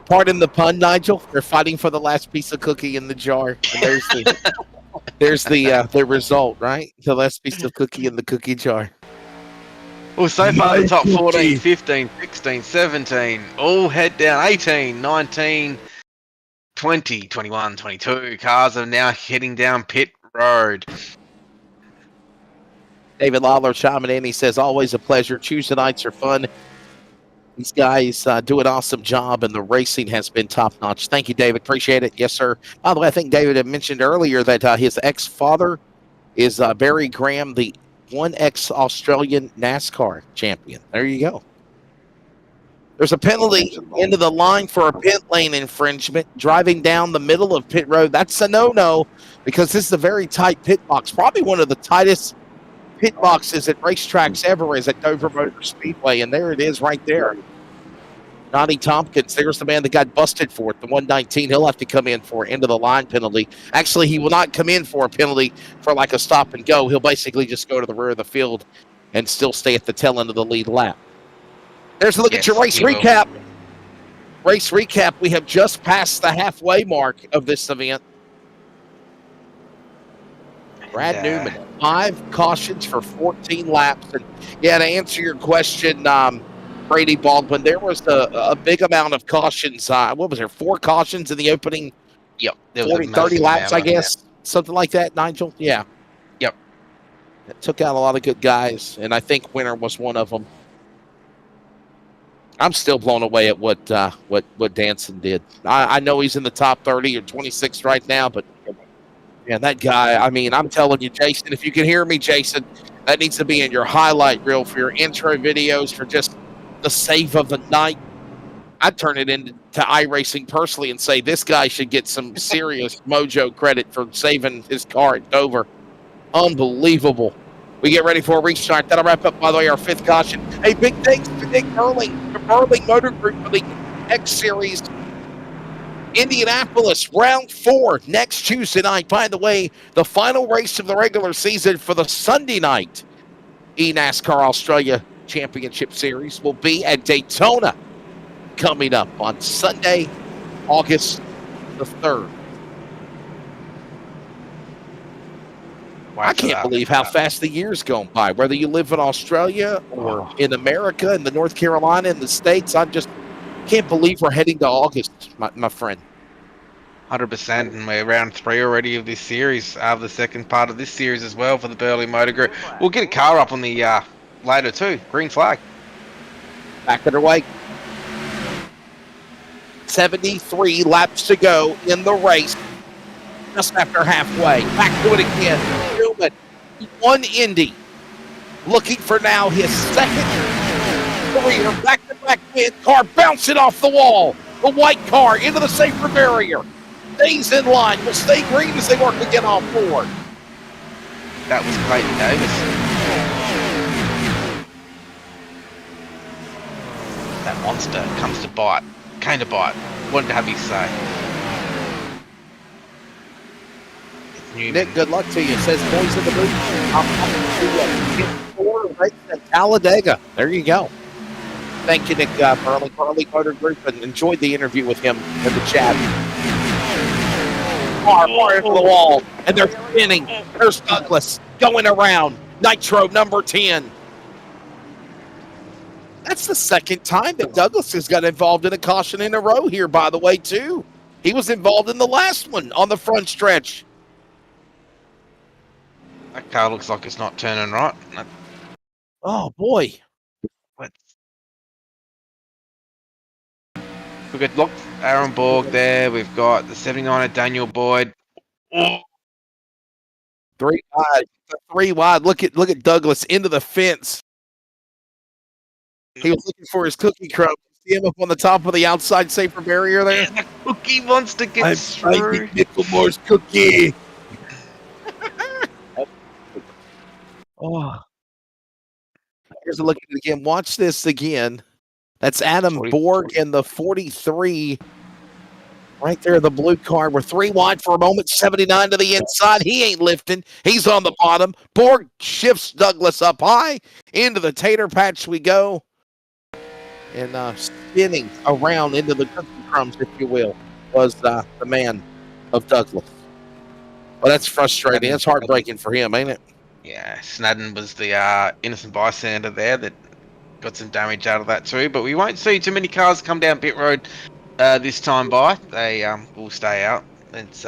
Pardon the pun, Nigel. They're fighting for the last piece of cookie in the jar. And there's the result, right? The last piece of cookie in the cookie jar. Well, so far the top 14, cookie. 15, 16, 17, all head down 18, 19, 20, 21, 22. Cars are now heading down pit road. David Lawler chiming in. He says, always a pleasure. Tuesday nights are fun. These guys do an awesome job, and the racing has been top-notch. Thank you, David. Appreciate it. Yes, sir. By the way, I think David had mentioned earlier that his ex-father is Barry Graham, the 1X Australian NASCAR champion. There you go. There's a penalty into the line for a pit lane infringement, driving down the middle of pit road. That's a no-no because this is a very tight pit box, probably one of the tightest pit boxes at racetracks ever is at Dover Motor Speedway, and there it is right there. Noddy Tompkins, there's the man that got busted for it, the 119. He'll have to come in for end of the line penalty. Actually, he will not come in for a penalty for like a stop and go. He'll basically just go to the rear of the field and still stay at the tail end of the lead lap. There's a look at your race recap. Race recap. We have just passed the halfway mark of this event. Brad Newman, 5 cautions for 14 laps. And yeah, to answer your question, Brady Baldwin, there was a big amount of cautions. What was there, 4 cautions in the opening? Yep. 30 laps, I guess. Something like that, Nigel? Yeah. Yep. It took out a lot of good guys, and I think Winter was one of them. I'm still blown away at what Danson did. I know he's in the top 30 or 26 right now, but man, that guy, I mean, I'm telling you, Jason, if you can hear me, Jason, that needs to be in your highlight reel for your intro videos for just the save of the night. I'd turn it into iRacing personally and say this guy should get some serious mojo credit for saving his car at Dover. Unbelievable. We get ready for a restart. That'll wrap up, by the way, our 5th caution. Hey, big thanks to Nick Burling, the Burling Motor Group for the X-Series. Indianapolis, round 4, next Tuesday night. By the way, the final race of the regular season for the Sunday night eNASCAR Australia Championship Series will be at Daytona coming up on Sunday, August the 3rd. I can't believe how fast the year's gone by. Whether you live in Australia or in America, in the North Carolina, in the States, I just can't believe we're heading to August, my friend. 100%, and we're round 3 already of this series. The second part of this series as well for the Burley Motor Group. We'll get a car up on the later too. Green flag. Back underway. 73 laps to go in the race. Just after halfway. Back to it again. Newman, 1 Indy. Looking for now his 2nd career back-to-back win. Car bouncing off the wall. The white car into the safer barrier. Stays in line. Will stay green as they work again on board. That was Clayton Davis. That monster comes to bite. Came to bite. Wanted to have his say. Nick, good luck to you. Says boys in the booth. I'm going to race at Talladega. There you go. Thank you, Nick Burley Motor Group, and enjoyed the interview with him in the chat. Far into the wall, and they're spinning. There's Douglas going around. Nitro number 10. That's the 2nd time that Douglas has got involved in a caution in a row here, by the way, too. He was involved in the last one on the front stretch. That car looks like it's not turning right. Oh, boy. We've got Aaron Borg there. We've got the 79er Daniel Boyd. Oh. 3 wide. 3 wide. Look at Douglas into the fence. He was looking for his cookie crumb. See him up on the top of the outside safer barrier there? And the Cookie Monster gets through. Micklemore's cookie. Oh. Here's a look at it again. Watch this again. That's Adam 40. Borg in the 43. Right there, the blue card. We're 3 wide for a moment. 79 to the inside. He ain't lifting. He's on the bottom. Borg shifts Douglas up high. Into the tater patch we go. And spinning around into the cookie crumbs, if you will, was the man of Douglas. Well, that's frustrating. That's heartbreaking for him, ain't it? Yeah, Snadden was the innocent bystander there that got some damage out of that too. But we won't see too many cars come down pit road this time by. They will stay out. It's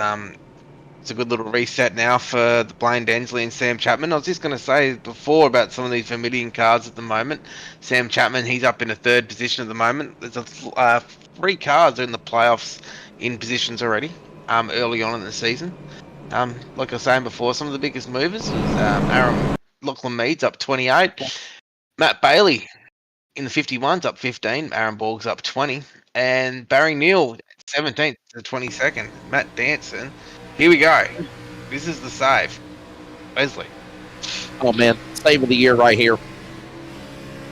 a good little reset now for the Blaine Densley and Sam Chapman. I was just going to say before about some of these Vermilion cars at the moment. Sam Chapman, he's up in a 3rd position at the moment. There's 3 cars in the playoffs in positions already early on in the season. Like I was saying before, some of the biggest movers was Aaron Lachlan Meads up 28. Matt Bailey in the 51's up 15. Aaron Borg's up 20. And Barry Neal 17th to 22nd. Matt Danson. Here we go. This is the save. Leslie. Oh, man. Save of the year right here.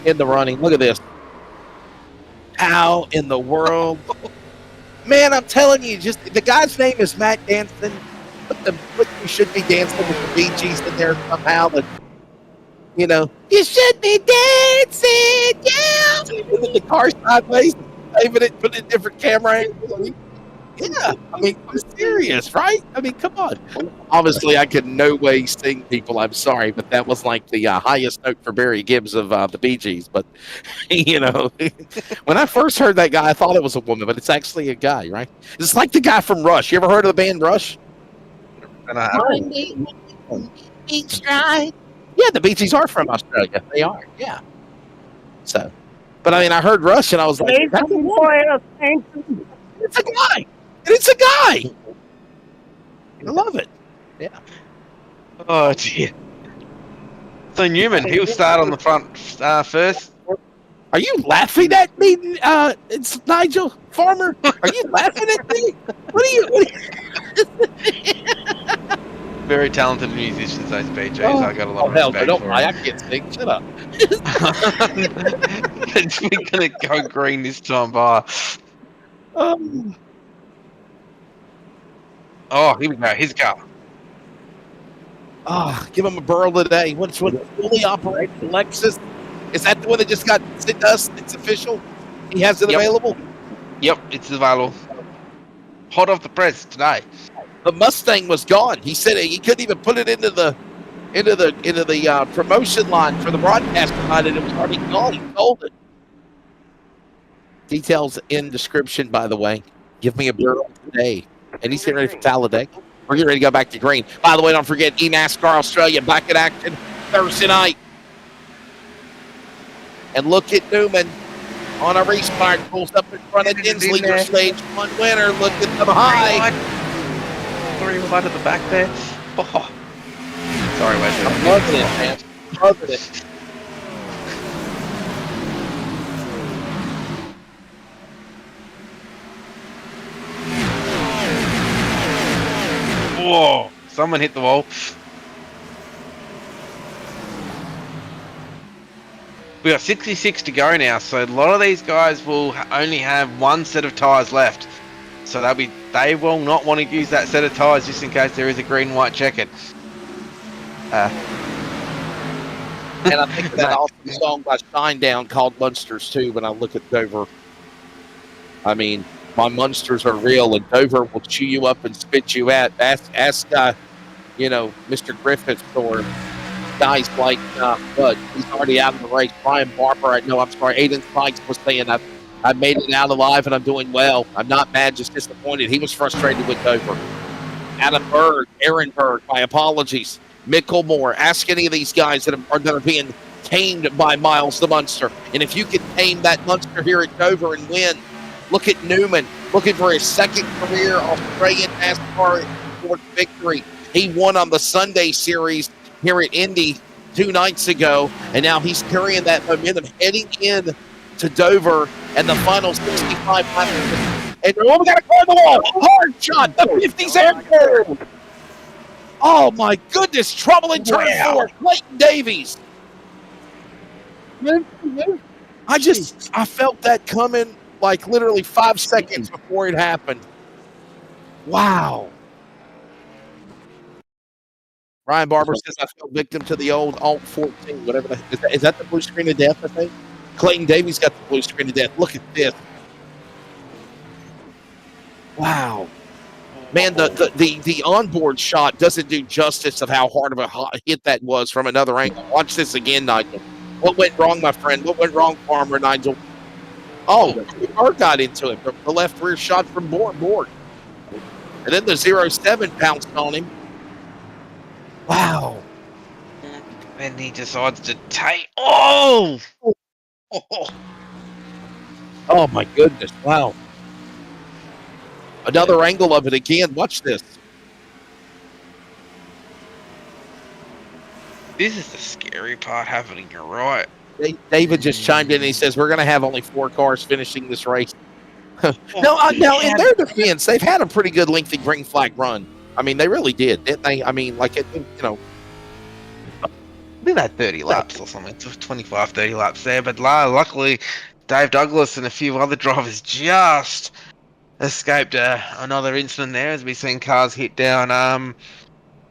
In the running. Look at this. How in the world? Man, I'm telling you, just the guy's name is Matt Danson. But you should be dancing with the BGs in there somehow. But, you know, you should be dancing, yeah. And then the car sideways, saving it, put it in different camera angles. Yeah, I mean, I'm serious, right? I mean, come on. Obviously, I could no way sing people. I'm sorry, but that was like the highest note for Barry Gibbs of the Bee Gees. But, you know, when I first heard that guy, I thought it was a woman, but it's actually a guy, right? It's like the guy from Rush. You ever heard of the band Rush? Each ride. Yeah, the Bee Gees are from Australia. They are, yeah. So, but I mean, I heard Rush and I was like, that's a woman. It's a guy. It's a guy. I love it. Yeah. Oh, dear. So Newman, he'll start on the front first. Are you laughing at me? It's Nigel Farmer. Are you laughing at me? What are you? Very talented musicians, those BJs. I got a lot of respect don't for lie. them. I can't sing. Shut up. We're gonna go green this time by. Oh, here we go. Here's a car. Give him a burl today. What's fully operated Lexus? Is that the one that just got sent to us? It's official. He has it available. Yep, it's available. Hot off the press today. The Mustang was gone. He said he couldn't even put it into the promotion line for the broadcast tonight, and it was already gone. He sold it. Details in description, by the way. Give me a burl today. And he's getting ready for Talladega. We're getting ready to go back to green. By the way, don't forget eNASCAR Australia back in action Thursday night. And look at Newman on a restart. Pulls up in front of Dinsley, your stage 1 winner. Look at them high. 3 wide at the back there. Oh. Sorry, Wesley. I'm loving it, man. Loving it. Whoa! Someone hit the wall. We got 66 to go now, so a lot of these guys will only have 1 set of tyres left. So they will not want to use that set of tyres just in case there is a green and white checkered. And I think that awesome song by Shinedown called Munsters too. When I look at Dover, I mean, my Munsters are real, and Dover will chew you up and spit you out. Ask Mr. Griffiths or guys like Bud. He's already out of the race. Brian Barber, Aiden Sykes was saying I made it out alive and I'm doing well. I'm not mad, just disappointed. He was frustrated with Dover. Adam Berg, Aaron Berg, my apologies. Micklemore, ask any of these guys that are being tamed by Miles the Munster. And if you can tame that Munster here at Dover and win, look at Newman, looking for his 2nd career Australian NASCAR victory. He won on the Sunday series here at Indy 2 nights ago, and now he's carrying that momentum heading in to Dover and the final 65 laps. And we got to clear the wall. Hard shot. The 50's air. Oh my goodness! Trouble in turn 4. Clayton Davies. I felt that coming like literally 5 seconds before it happened. Wow. Ryan Barber says I fell victim to the old Alt 14. Whatever is that the blue screen of death? I think Clayton Davies got the blue screen of death. Look at this. Wow. Man, the onboard shot doesn't do justice of how hard of a hit that was from another angle. Watch this again, Nigel. What went wrong, my friend? What went wrong, Farmer Nigel? Oh, Bird got into it. The left rear shot from Borg. And then the 07 pounced on him. Wow. And he decides to take. Oh! Oh, my goodness. Wow. Another angle of it again. Watch this. This is the scary part happening. You're right. David just chimed in and he says, we're going to have only 4 cars finishing this race. Now, in their defense, they've had a pretty good lengthy green flag run. I mean, they really did, didn't they? I mean, like, I think they had 30 laps or something, 25, 30 laps there. But luckily, Dave Douglas and a few other drivers just escaped another incident there, as we've seen cars hit down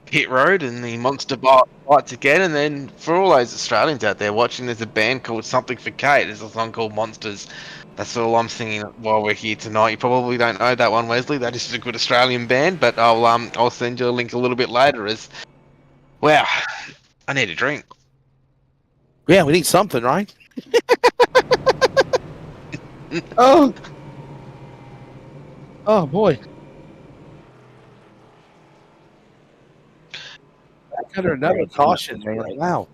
pit road and the monster bites again. And then for all those Australians out there watching, there's a band called Something for Kate. There's a song called Monsters. That's all I'm singing while we're here tonight. You probably don't know that one, Wesley. That is a good Australian band, but I'll send you a link a little bit later. Wow, I need a drink. Yeah, we need something, right? Oh boy. Under another caution, man. Wow.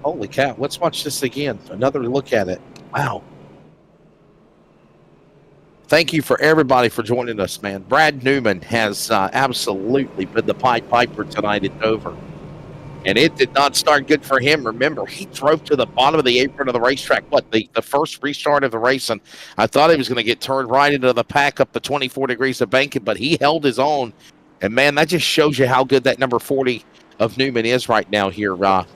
Holy cow. Let's watch this again. Another look at it. Wow. Thank you for everybody for joining us, man. Brad Newman has absolutely been the Pied Piper tonight at Dover. And it did not start good for him. Remember, he drove to the bottom of the apron of the racetrack. The first restart of the race, and I thought he was going to get turned right into the pack up to 24 degrees of banking, but he held his own. And, man, that just shows you how good that number 40 of Newman is right now here,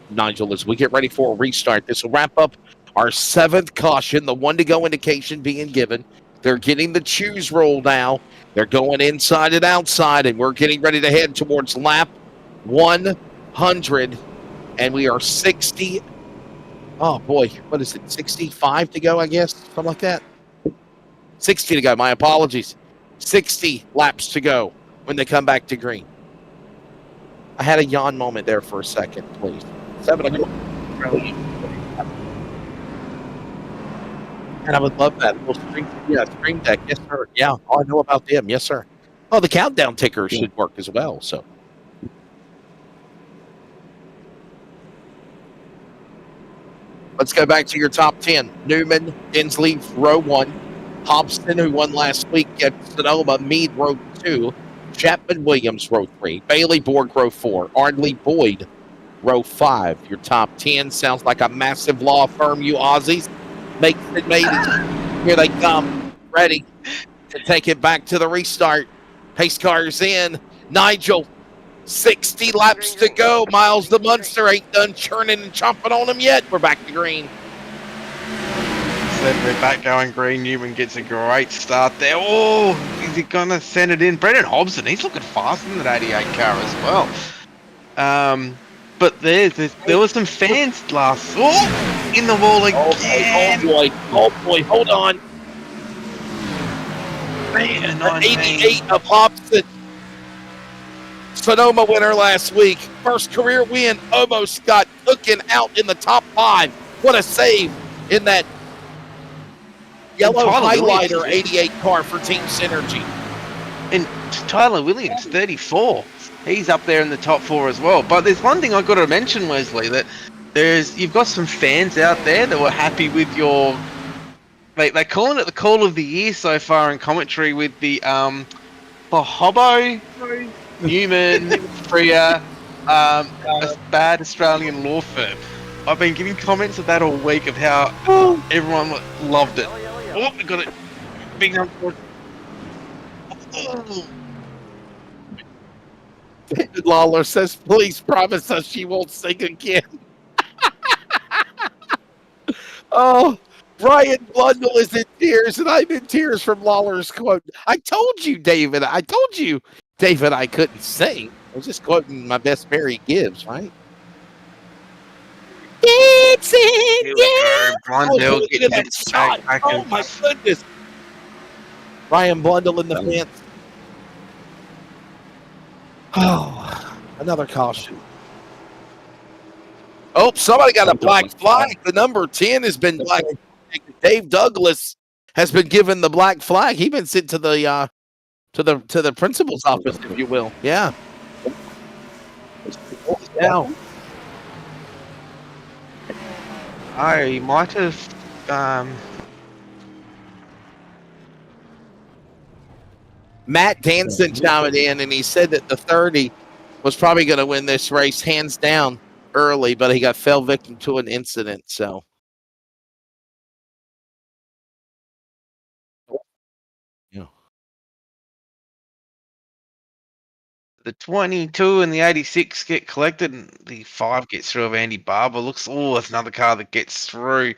Nigel, as we get ready for a restart. This will wrap up our 7th caution, the 1 to go indication being given. They're getting the choose roll now. They're going inside and outside, and we're getting ready to head towards lap 100, and we are 60. Oh, boy. What is it? 65 to go, I guess? Something like that. 60 to go. My apologies. 60 laps to go when they come back to green. I had a yawn moment there for a second, please. 7 o'clock. And I would love that. Stream Deck. Yes, sir. Yeah, I know about them. Yes, sir. Oh, the countdown ticker should work as well. So, let's go back to your top 10. Newman, Dinsley, row 1. Hobson, who won last week at Sonoma, Meade, row 2. Chapman Williams, row 3. Bailey Borg, row 4. Ardley Boyd, row 5. Your top 10 sounds like a massive law firm, you Aussies. Makes it maybe. Here they come, ready to take it back to the restart. Pace cars in. Nigel, 60 laps to go. Miles the Munster ain't done churning and chomping on them yet. We're back to green. Said we're back going green. Newman gets a great start there. Oh, is he going to send it in? Brendan Hobson, he's looking faster than that 88 car as well. But there was some fans last. Oh, in the wall again. Oh boy, hold on. Man, 88 of Hobson. Sonoma winner last week. First career win. Almost got cooking out in the top 5. What a save in that yellow highlighter 88 car for Team Synergy. And Tyler Williams, 34. He's up there in the top 4 as well. But there's one thing I've got to mention, Wesley, that you've got some fans out there that were happy with your They're calling it the call of the year so far in commentary with the for Hobbo, Newman, Freer, a bad Australian law firm. I've been getting comments of that all week of how everyone loved it. Oh, I got it. Big number. Oh. David Lawler says, please promise us she won't sing again. Oh, Brian Blundell is in tears, and I'm in tears from Lawler's quote. I told you, David, I couldn't sing. I was just quoting my best Mary Gibbs, right? Dancing, Here we go. Blundell look getting at that shot. Oh, my goodness. Brian Blundell in the fence. Oh, another caution. Oh, somebody got a black flag. The number 10 has been black. Dave Douglas has been given the black flag. He's been sent to the principal's office, if you will. Yeah. Now, I might have. Matt Danson chimed in, and he said that the 30 was probably going to win this race hands down early, but he fell victim to an incident. So, yeah. The 22 and the 86 get collected, and the 5 gets through of Andy Barber. That's another car that gets through.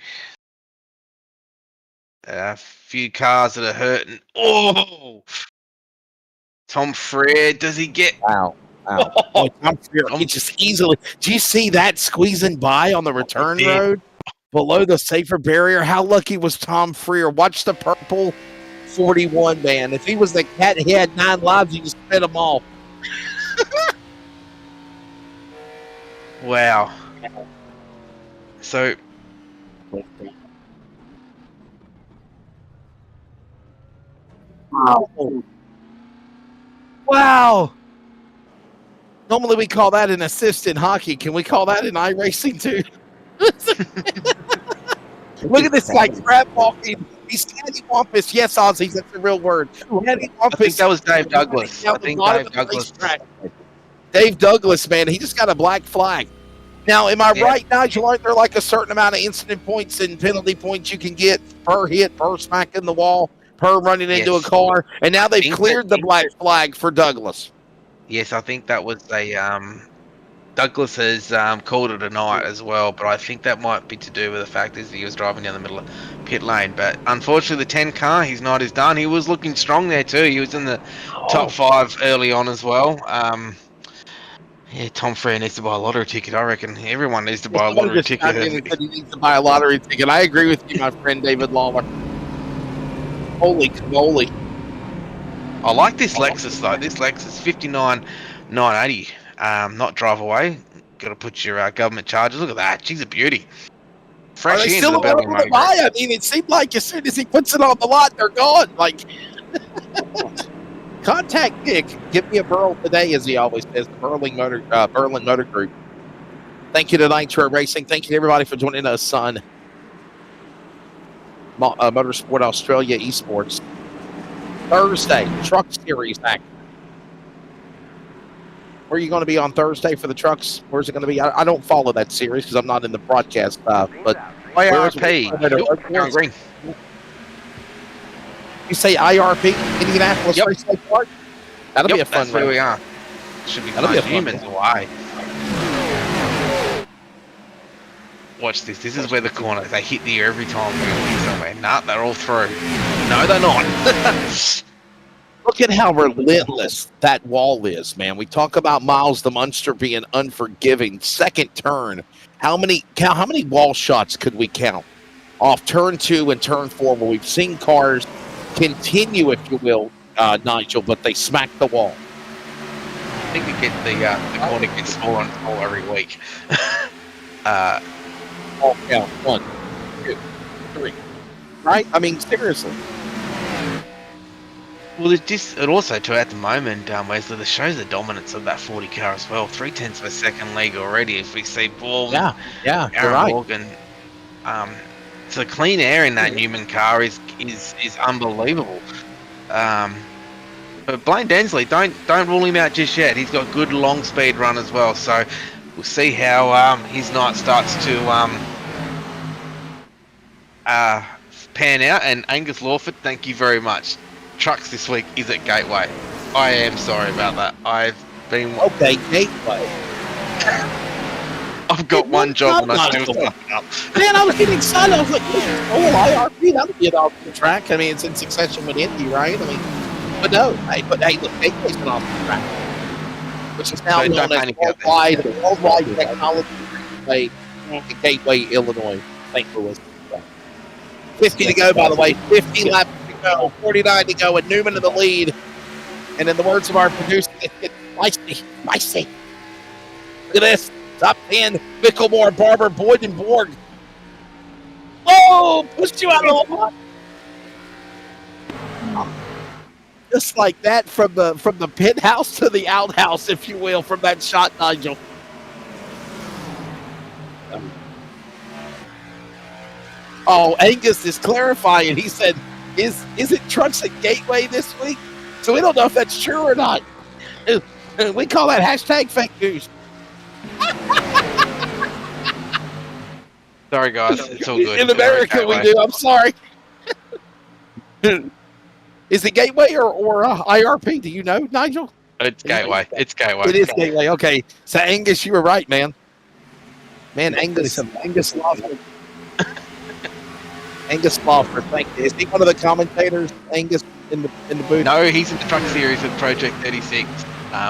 A few cars that are hurting. Oh! Tom Freer, does he get... Wow. Oh, Tom Freer, he just easily... Do you see that squeezing by on the return road below the safer barrier? How lucky was Tom Freer? Watch the purple 41, man. If he was the cat, he had 9 lives, he just spit them all. Wow. So... Wow. Normally we call that an assist in hockey. Can we call that in iRacing too? Look at this guy crab walking. He's cattywampus. Yes, Ozzy, that's the real word. I think that was Dave Douglas. Dave Douglas, man, he just got a black flag. Now, am I right, Nigel? Aren't there like a certain amount of incident points and penalty points you can get per hit, per smack in the wall, per running into a car? And now they've cleared the black flag for Douglas. Yes, I think that was Douglas has called it a night as well, but I think that might be to do with the fact that he was driving down the middle of pit lane. But unfortunately, the 10 car, his night is done. He was looking strong there too. He was in the top 5 early on as well. Tom Freer needs to buy a lottery ticket. I reckon everyone needs to buy a lottery ticket. He needs to buy a lottery ticket. I agree with you, my friend David Lawler. Holy cannoli. I like this Lexus though. This Lexus 59,980. Not drive away. Got to put your government charges. Look at that. She's a beauty. Fresh. Are they still available to buy? I mean, it seemed like as soon as he puts it on the lot, they're gone. Like, contact Dick. Give me a Burl today, as he always says. The Berlin Motor Group. Thank you to Nitro Racing. Thank you to everybody for joining us on Motorsport Australia Esports. Thursday, Truck Series act. Where are you going to be on Thursday for the trucks? Where's it going to be? I don't follow that series because I'm not in the broadcast. But IRP. Green. You say IRP, Indianapolis Raceway Park? That'll be a fun one. That's where we are. Should be fun. Humans away. Watch this. This is where the corner. They hit the air every time we go somewhere. Nah, they're all through. No, they're not. Look at how relentless that wall is, man. We talk about Miles the Munster being unforgiving. Second turn. How many wall shots could we count off turn 2 and turn 4 where we've seen cars continue, if you will, Nigel, but they smack the wall? I think the corner gets smaller and smaller every week. Yeah, 1, 2, 3. Right? I mean, seriously. Well, it also, too, at the moment, Wesley, this shows the dominance of that 40 car as well. 0.3 of a second league already. If we see Ball, Aaron Morgan, the clean air in that Newman car is unbelievable. But Blaine Densley, don't rule him out just yet. He's got good long speed run as well. So we'll see how his night starts to pan out. And Angus Lawford, thank you very much. Trucks this week is at Gateway. I am sorry about that. I've been Okay, Gateway. I've got one job and I still fuck up. Man, I was getting excited. I was like, oh, IRP, that'll be an off the track. I mean, it's in succession with Indy, right? I mean, but no, hey, look, Gateway's been off the track, which is now So known as worldwide technology Gateway in Gateway, Illinois, St. Louis. 50 to go, by the way. 50 laps to go, 49 to go, and Newman in the lead. And in the words of our producer, it's spicy. Look at this. Top 10, Bicklemore, Barber, Boyd, and Borg. Oh, pushed you out of the lot. Just like that from the penthouse to the outhouse, if you will, from that shot, Nigel. Oh, Angus is clarifying. He said, is it trucks at Gateway this week? So we don't know if that's true or not. We call that hashtag fake news. Sorry, guys. It's all good. In America, we do. I'm sorry. Is it Gateway or IRP? Do you know, Nigel? It's Gateway. It's Gateway. It is Gateway. Okay. So, Angus, you were right, man. Man, Angus Lawford. Angus Lawford, thank you. Is he one of the commentators, Angus, in the booth? No, he's in the truck series with Project 36.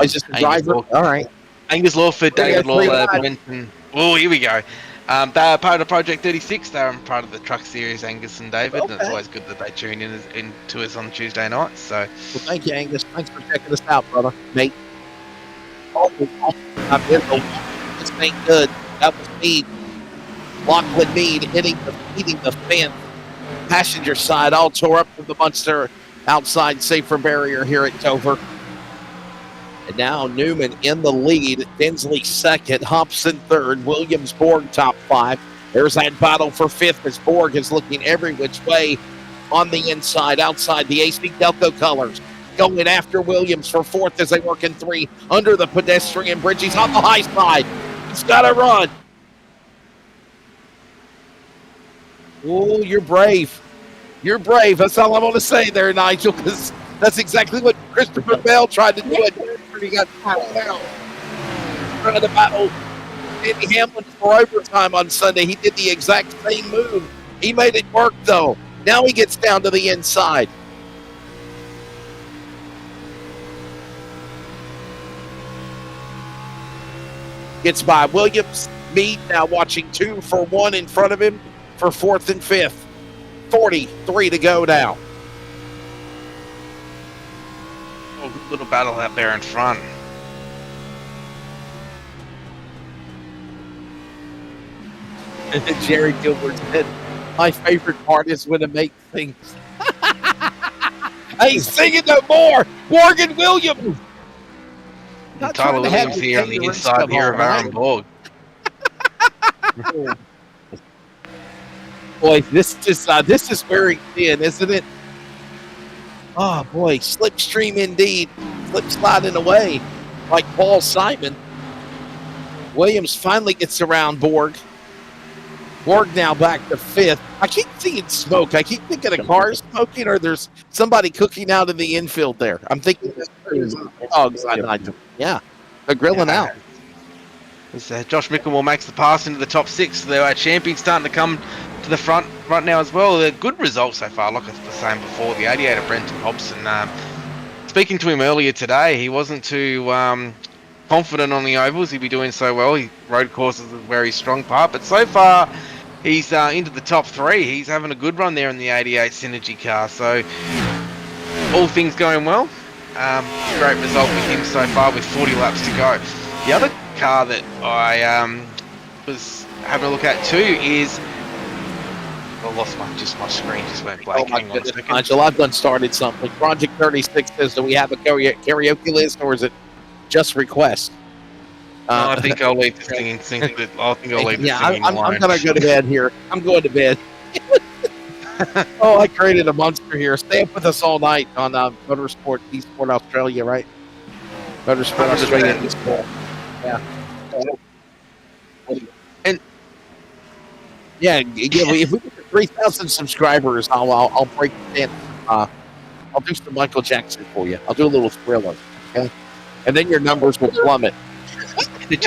He's just a driver? All right. Angus Lawford, David Lawler, Benson. Oh, here we go. They're part of Project 36. They're part of the truck series, Angus and David. Okay. And it's always good that they tune in to us on Tuesday nights. So, Well, thank you, Angus. Thanks for checking us out, brother. Nate. Oh, I've been this ain't good. That was Mead. Lachlan Mead hitting the fence. Passenger side all tore up from the Munster outside safer barrier here at Dover. And now Newman in the lead. Densley second. Hobson third. Williams Borg top 5. There's that battle for 5th as Borg is looking every which way on the inside, outside the AC Delco colors. Going after Williams for 4th as they work in 3 under the pedestrian bridge. He's on the high side. He's got to run. Oh, you're brave. You're brave. That's all I want to say there, Nigel, because that's exactly what Christopher Bell tried to do at Denver. He got thrown out. Trying to battle Danny Hamlin for overtime on Sunday. He did the exact same move. He made it work, though. Now he gets down to the inside. Gets by Williams. Meade now watching 2 for 1 in front of him for 4th and 5th. 43 to go now. oh, good little battle out there in front. Jerry Gilbert said, my favorite part is when it makes things. Hey, sing it no more. Morgan Williams. Not Tyler trying to have Williams the here on the ignorance inside come here on, of Aaron right? Borg. Boy, this is wearing thin, isn't it? Oh boy, slipstream indeed. Slip sliding away like Paul Simon. Williams finally gets around Borg. Borg now back to 5th. I keep seeing smoke. I keep thinking a car is smoking or there's somebody cooking out in the infield there. I'm thinking there's dogs. Yeah, they're grilling out. As, Josh Mickelmore makes the pass into the top 6. The champions starting to come to the front right now as well. They're good results so far, like I was saying before. The 88 of Brenton Hobson. Speaking to him earlier today, he wasn't too confident on the ovals. He'd be doing so well. Road courses is where he's strong part. But so far, he's into the top 3. He's having a good run there in the 88 Synergy car. So all things going well. Great result with him so far with 40 laps to go. The other car that I was having a look at too is I lost my screen just went blank. Oh my Hang on a goodness, second. Nigel, I've done started something. Project 36 says, do we have a karaoke list or is it just request? No, I think I'll leave this thing in sync. I think I'll leave this Yeah, thing in I'm line. going to go to bed here. I'm going to bed. Oh, I created a monster here. Stay up with us all night on Motorsport Esports Australia, right? Motorsport Australia Esports. Yeah. And- yeah, if we get to 3,000 subscribers, I'll break it in. I'll do some Michael Jackson for you. I'll do a little Thriller, okay? And then your numbers will plummet. Look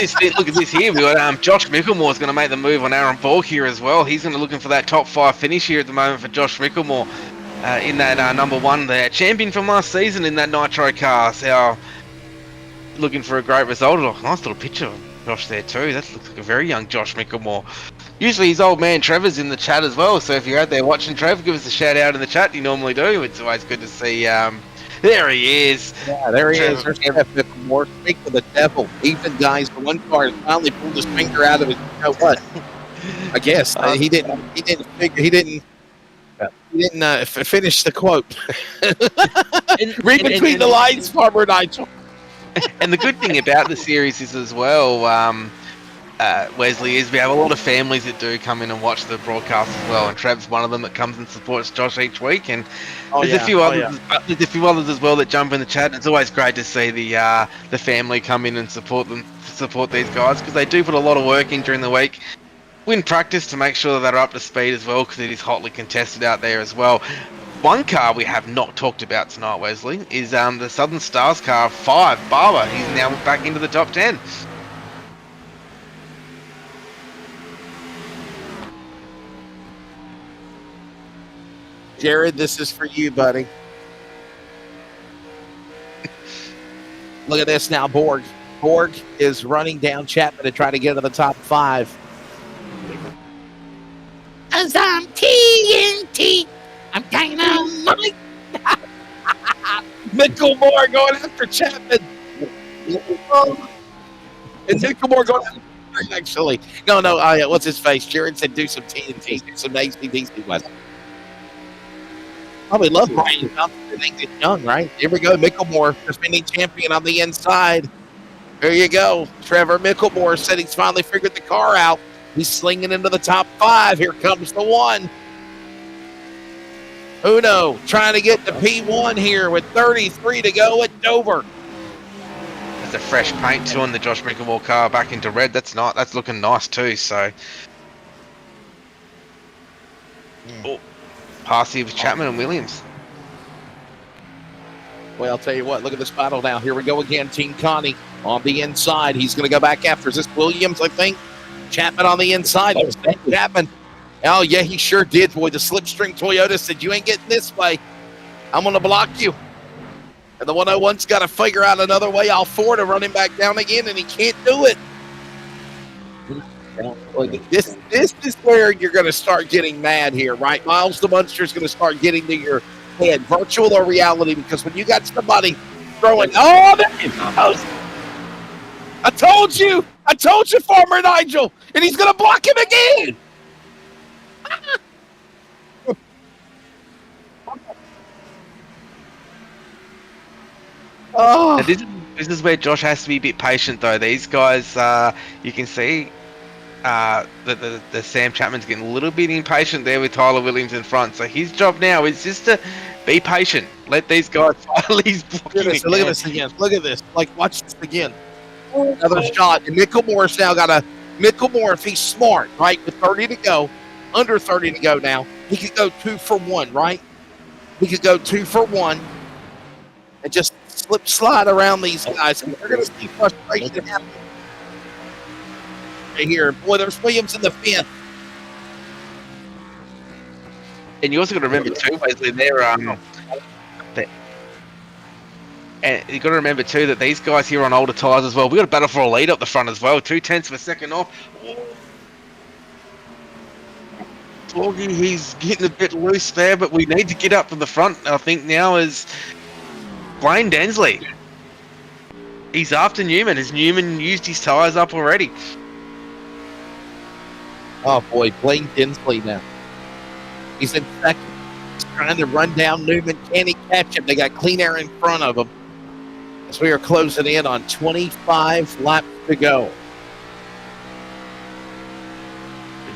at this here. We got Josh Micklemore's going to make the move on Aaron Borg here as well. He's going to looking for that top 5 finish here at the moment for Josh Micklemore in that number 1 there. Champion from last season in that Nitro car. So looking for a great result. Oh, nice little picture of Josh there too. That looks like a very young Josh Micklemore. Usually his old man Trevor's in the chat as well. So if you're out there watching Trevor, give us a shout out in the chat. You normally do. It's always good to see. There he is. Yeah, there he is. There's Jeff Micklemore. Speak to the devil. Even guys, the one car finally pulled his finger out of his. You know what? I guess he didn't finish the quote. Read between the lines, Farmer Nigel. And the good thing about the series is as well, Wesley, is we have a lot of families that do come in and watch the broadcast as well. And Trav's one of them that comes and supports Josh each week. And there's a few others as well that jump in the chat. It's always great to see the family come in and support these guys, because they do put a lot of work in during the week. Win practice to make sure that they're up to speed as well, because it is hotly contested out there as well. One car we have not talked about tonight, Wesley, is the Southern Stars car 5, Barber. He's now back into the top 10. Jared, this is for you, buddy. Look at this now, Borg. Borg is running down Chapman to try to get to the top 5. Cause I'm TNT. I'm dynamite. Micklemore going after Chapman. And Micklemore going after actually. No, what's his face? Jared said do some TNT, do some ACDC West. Probably love Brian Johnson. He's young, right? Here we go. Micklemore, defending champion on the inside. There you go. Trevor Micklemore said he's finally figured the car out. He's slinging into the top 5. Here comes the 1. Uno trying to get the P1 here with 33 to go at Dover. There's a fresh paint too on the Josh Micklemore car back into red. That's looking nice too. So, Parsi with Chapman and Williams. Well, I'll tell you what. Look at this battle now. Here we go again. Team Connie on the inside. He's going to go back after. Is this Williams, I think? Chapman on the inside. Chapman. Oh, yeah, he sure did, boy. The slipstring Toyota said, you ain't getting this way. I'm going to block you. And the 101's got to figure out another way. All 4 to run him back down again, and he can't do it. This is where you're going to start getting mad here, right? Miles the Munster's going to start getting to your head, virtual or reality, because when you got somebody throwing, oh, there he goes. I told you, Farmer Nigel, and he's going to block him again. Oh. This is where Josh has to be a bit patient, though. These guys, you can see the Sam Chapman's getting a little bit impatient there with Tyler Williams in front. So his job now is just to be patient. Let these guys finally blocking. Look at this again. Look at this. Like, watch this again. Another shot. And Micklemore's now got a Micklemore, if he's smart, right, with 30 to go, under 30 to go now, he could go 2 for 1, right? He could go 2 for 1 and just slide around these guys. And they're going to see frustration happen. Right here. Boy, there's Williams in the 5th. And you also got to remember, too, Wesley, and you got to remember too that these guys here on older tyres as well. We got to battle for a lead up the front as well. 2/10 of a second off. Torgy, he's getting a bit loose there, but we need to get up to the front. I think now is Blaine Densley. He's after Newman. Has Newman used his tyres up already? Oh boy, Blaine Densley now. He's in second. He's trying to run down Newman. Can he catch him? They got clean air in front of him. As we are closing in on 25 laps to go.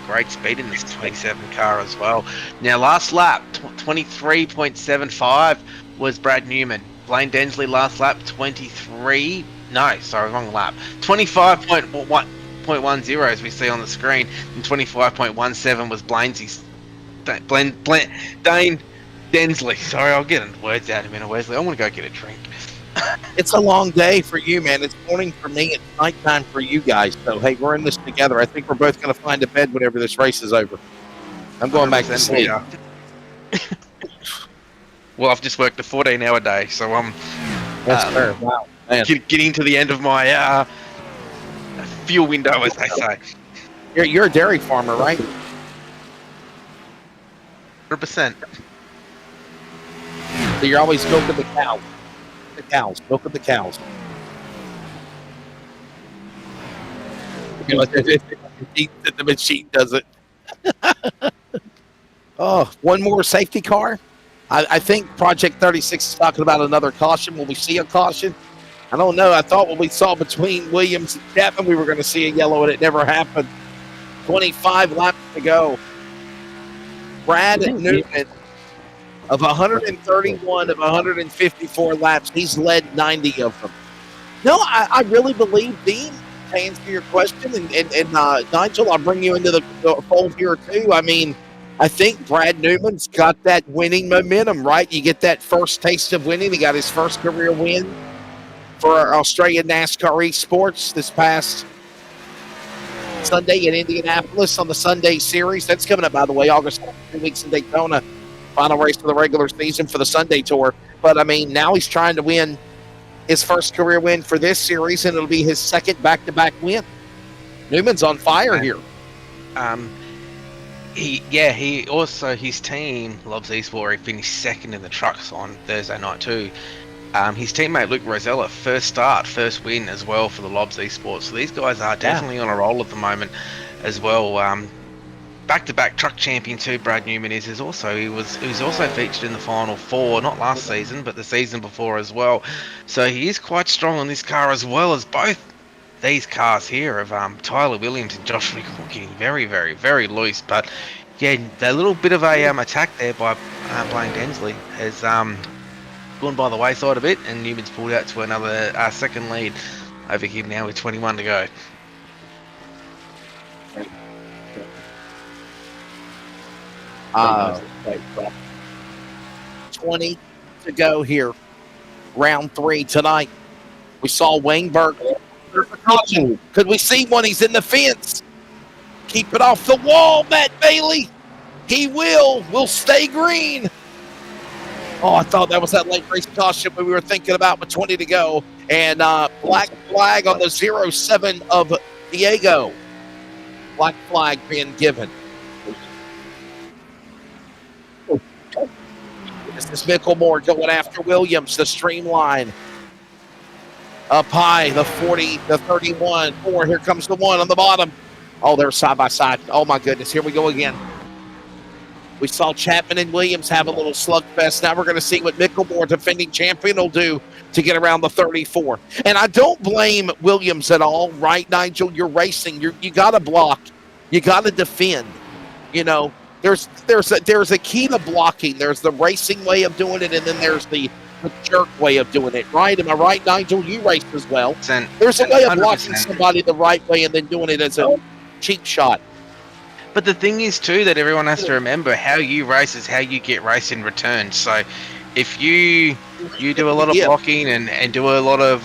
great speed in this 27 car as well. Now, last lap, 23.75 was Brad Newman. Blaine Densley last lap, 23. No, sorry, wrong lap. 25.10 as we see on the screen, and 25.17 was Blainesy's. Dane Densley. Sorry, I'll get words out in a minute, Wesley. I want to go get a drink. It's a long day for you, man. It's morning for me. It's nighttime for you guys. So, hey, we're in this together. I think we're both going to find a bed whenever this race is over. I'm going back to sleep. Well, I've just worked a 14-hour day, so I'm fair. Wow, man. getting to the end of my fuel window, as they say. You're a dairy farmer, right? 100%. So you're always milking the cows. Milking the cows. You know, the machine does it. Oh, one more safety car. I think Project 36 is talking about another caution. Will we see a caution? I don't know. I thought what we saw between Williams and Chapman, we were going to see a yellow, and it never happened. 25 laps to go. Brad Newman, of 131 of 154 laps, he's led 90 of them. No, I really believe, Dean, to answer your question, and Nigel, I'll bring you into the fold here too. I mean, I think Brad Newman's got that winning momentum, right? You get that first taste of winning. He got his first career win for Australian NASCAR Esports this past Sunday in Indianapolis on the Sunday Series. That's coming up, by the way, August 2 weeks in Daytona. Final race of the regular season for the Sunday Tour. But, I mean, now he's trying to win his first career win for this series, and it'll be his second back-to-back win. Newman's on fire here. He also, his team, Lobs Esports, he finished second in the trucks on Thursday night too. His teammate Luke Rosella, first win as well for the Lobs Esports. So these guys are definitely on a roll at the moment as well. Back-to-back truck champion too, Brad Newman is also. He was also featured in the Final Four, not last season, but the season before as well. So he is quite strong on this car, as well as both these cars here of Tyler Williams and Josh Rickle getting very, very, very loose. But yeah, that little bit of a attack there by Blaine Densley has gone by the wayside a bit, and Newman's pulled out to another second lead over him now with 21 to go. Uh, 20 to go here. Round 3 tonight. We saw Wayne Burke. There's a caution. Could we see one? He's in the fence. Keep it off the wall, Matt Bailey. He will stay green. Oh, I thought that was that late race caution we were thinking about with 20 to go. And black flag on the 07 of Diego. Black flag being given. This is Micklemore going after Williams, the streamline. Up high, the 40, the 31, 4. Here comes the one on the bottom. Oh, they're side by side. Oh, my goodness. Here we go again. We saw Chapman and Williams have a little slugfest. Now we're going to see what Micklemore, defending champion, will do to get around the 34. And I don't blame Williams at all, right, Nigel? You're racing. You got to block. You got to defend. You know, there's a key to blocking. There's the racing way of doing it, and then there's the jerk way of doing it, right? Am I right, Nigel? You race as well. There's a way of blocking somebody the right way and then doing it as a cheap shot. But the thing is, too, that everyone has to remember, how you race is how you get race in return. So if you do a lot of blocking and do a lot of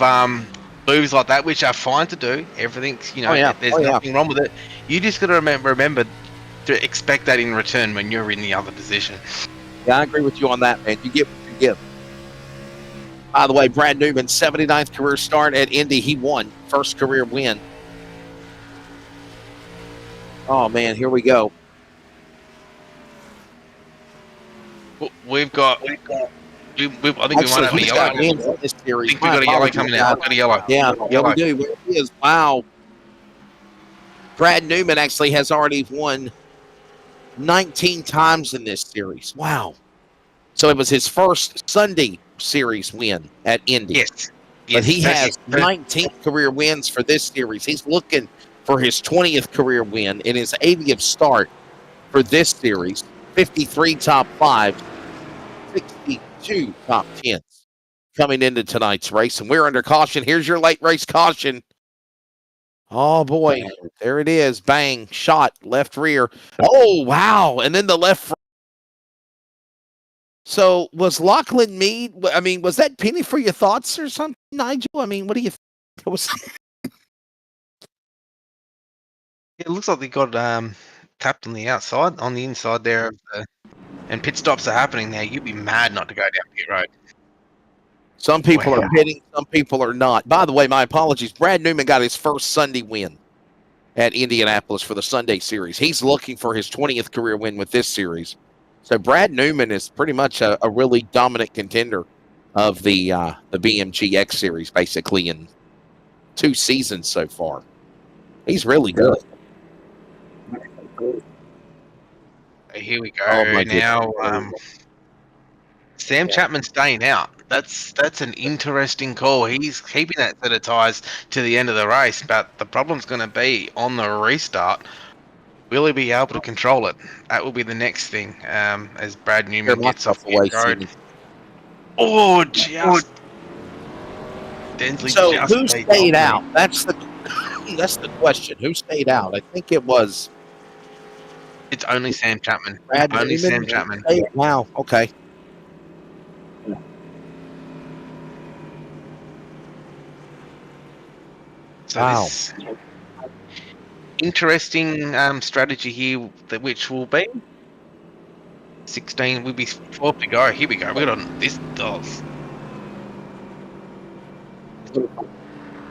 moves like that, which are fine to do, everything's, there's nothing wrong with it. You just got to remember to expect that in return when you're in the other position. Yeah, I agree with you on that, man. You get what you give. By the way, Brad Newman, 79th career start at Indy. He won. First career win. Oh, man, here we go. I think we might have a yellow. This series. I think we got a yellow coming out. Got a yellow. Yeah, we do. Where it is. Wow. Brad Newman actually has already won 19 times in this series. Wow. So it was his first Sunday series win at Indy. Yes. But he has 19 career wins for this series. He's looking for his 20th career win in his 80th start for this series. 53 top fives, 62 top tens coming into tonight's race. And we're under caution. Here's your late race caution. Oh, boy. There it is. Bang. Shot. Left rear. Oh, wow. And then the left front. So was Lachlan Mead, I mean, was that penny for your thoughts or something, Nigel? I mean, what do you think? It was... It looks like they got tapped on the outside, on the inside there, and pit stops are happening now. You'd be mad not to go down pit road. Some people are pitting, some people are not. By the way, my apologies. Brad Newman got his first Sunday win at Indianapolis for the Sunday series. He's looking for his 20th career win with this series. So Brad Newman is pretty much a really dominant contender of the BMG X-Series, basically in 2 seasons so far. He's really good. Here we go. Now, Sam Chapman staying out. That's an interesting call. He's keeping that set of tyres to the end of the race, but the problem's going to be on the restart. Will he be able to control it? That will be the next thing as Brad Newman gets off the road. Oh, just... Densley so just who stayed out? That's the question. Who stayed out? I think it was... It's only Sam Chapman. Brad only Newman? Sam Chapman. Wow, okay. So wow. This interesting strategy here, which will be 16, will be 12 to go. Here we go. We got on this does.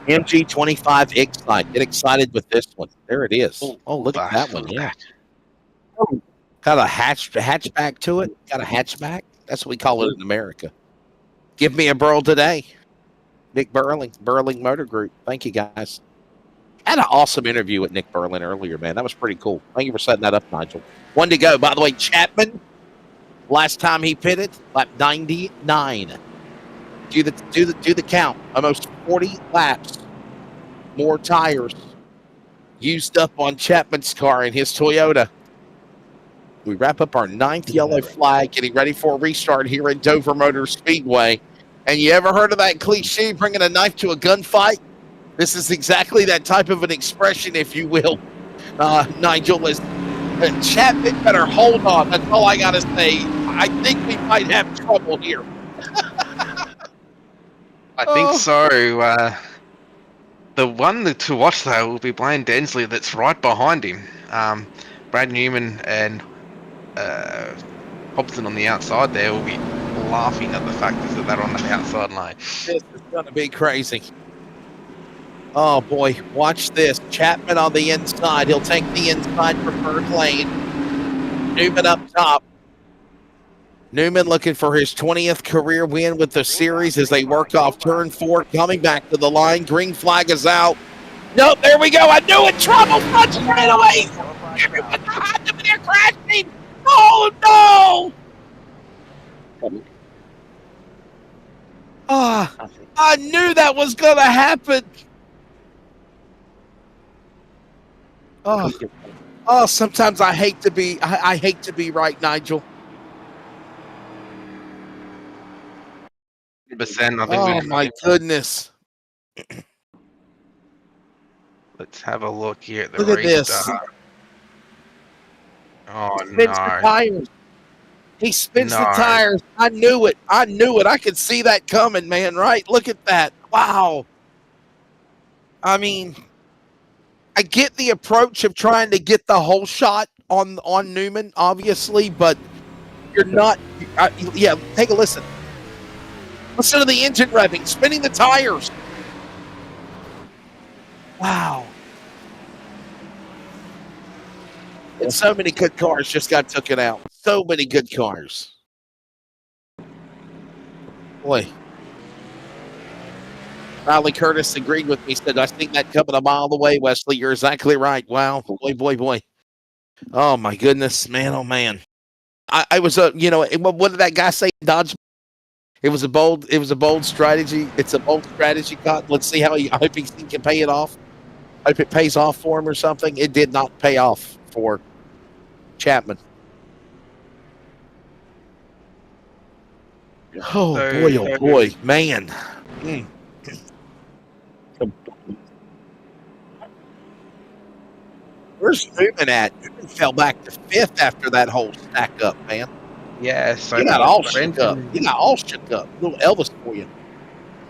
MG 25 Excite. Get excited with this one. There it is. Oh, look at that one. Yeah. Got a hatchback to it. Got a hatchback. That's what we call it in America. Give me a Burl today. Nick Burling Motor Group. Thank you, guys. Had an awesome interview with Nick Berlin earlier, man. That was pretty cool. Thank you for setting that up, Nigel. One to go. By the way, Chapman, last time he pitted, lap 99. Do the count. Almost 40 laps. More tires used up on Chapman's car in his Toyota. We wrap up our 9th yellow flag, getting ready for a restart here at Dover Motor Speedway. And you ever heard of that cliche, bringing a knife to a gunfight? This is exactly that type of an expression, if you will. Nigel, is Chapman better hold on. That's all I got to say. I think we might have trouble here. I think so. The one to watch, though, will be Blaine Densley that's right behind him. Brad Newman and Hobson on the outside there will be laughing at the fact that they're on the outside lane. This is going to be crazy. Oh, boy. Watch this. Chapman on the inside. He'll take the inside preferred lane. Newman up top. Newman looking for his 20th career win with the series as they work off turn 4, coming back to the line. Green flag is out. Nope, there we go. I knew it. Trouble front straight away. Everyone behind them, they're crashing. Oh, no. I knew that was going to happen. Oh, sometimes I hate to be I hate to be right, Nigel. 100%. I think oh my goodness. Let's have a look here at the Look at this. Oh, he spins the tires. He spins the tires. I knew it. I could see that coming, man, right? Look at that. Wow. I mean, I get the approach of trying to get the whole shot on Newman, obviously, but you're not. Yeah, take a listen. Listen to the engine revving, spinning the tires. Wow. And so many good cars just got taken out. So many good cars. Boy. Riley Curtis agreed with me, said, I think that coming a mile away, Wesley. You're exactly right. Wow. Boy. Oh, my goodness. Man, oh, man. I was, what did that guy say? Dodge. It was a bold strategy. It's a bold strategy, Cotton. Let's see how I hope he can pay it off. Hope it pays off for him or something. It did not pay off for Chapman. Oh, boy, man. Mm. Where's Newman at? Newman fell back to 5th after that whole stack up, man. Yeah, so You got all depends, shook up. You got all shook up. Little Elvis for you.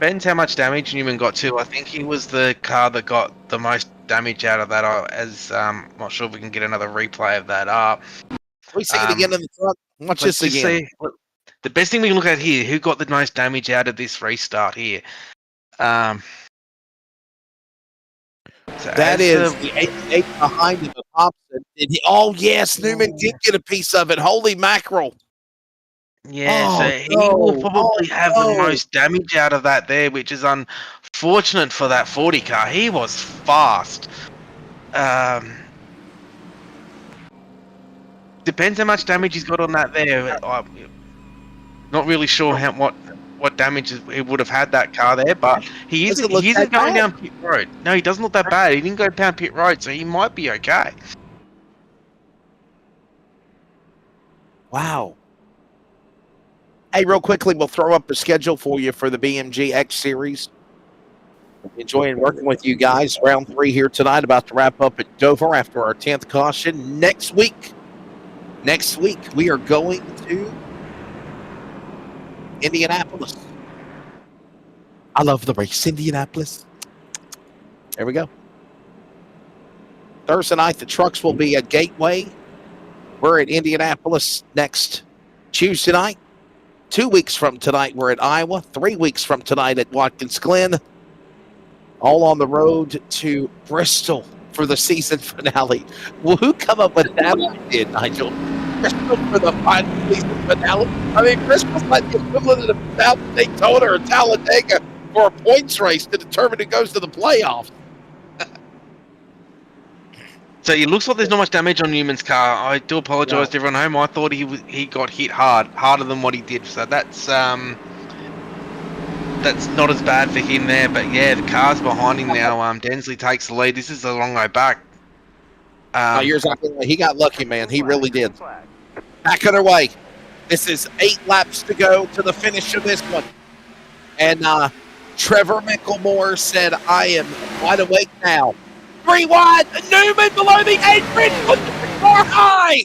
depends how much damage Newman got too. I think he was the car that got the most damage out of that. Not sure if we can get another replay of that up. Can we see it again in the front? Watch Let's this just again. see. The best thing we can look at here, who got the most damage out of this restart here? So That is the 88 behind him, Thompson. Oh, yes, Newman did get a piece of it. Holy mackerel. Yeah, Oh, so he will no. probably Oh, have no. the most damage out of that there, which is unfortunate for that 40 car. He was fast. Depends how much damage he's got on that there. I'm not really sure what damage he would have had that car there, but he isn't going down pit road. No, he doesn't look that bad. He didn't go down pit road, so he might be okay. Wow. Hey, real quickly, we'll throw up the schedule for you for the BMG X-Series. Enjoying working with you guys. Round 3 here tonight, about to wrap up at Dover after our 10th caution. Next week, we are going to Indianapolis. I love the race, Indianapolis. There we go. Thursday night, the trucks will be at Gateway. We're at Indianapolis next Tuesday night. 2 weeks from tonight, we're at Iowa. 3 weeks from tonight at Watkins Glen. All on the road to Bristol for the season finale. Well, who come up with that idea, Nigel? Bristol for the final season finale? I mean, Bristol's like the equivalent of South Daytona or Talladega for a points race to determine who goes to the playoffs. So it looks like there's not much damage on Newman's car. I do apologise to everyone at home. I thought he got hit harder than what he did. So that's not as bad for him there. But yeah, the car's behind him now. Densley takes the lead. This is a long way back. He got lucky, man. He really did. Back underway. This is 8 laps to go to the finish of this one. And Trevor Micklemore said, I am wide awake now. 3 wide. Newman below the apron. Put the car high.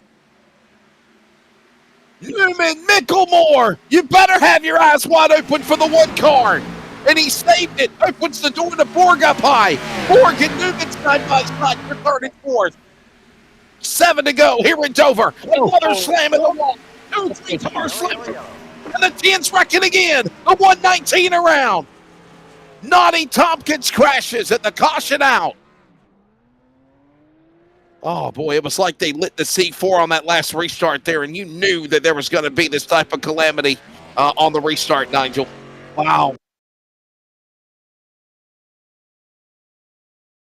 Newman, Micklemore. You better have your eyes wide open for the 1 car. And he saved it. Opens the door to Borg up high. Borg and Newman side by side for 3rd and 4th. 7 to go here in Dover. Another slam in the wall. 2-3 cars slam. And the 10's wrecking again. The 119 around. Noddy Tompkins crashes at the caution out. Oh, boy, it was like they lit the C4 on that last restart there, and you knew that there was going to be this type of calamity on the restart, Nigel. Wow.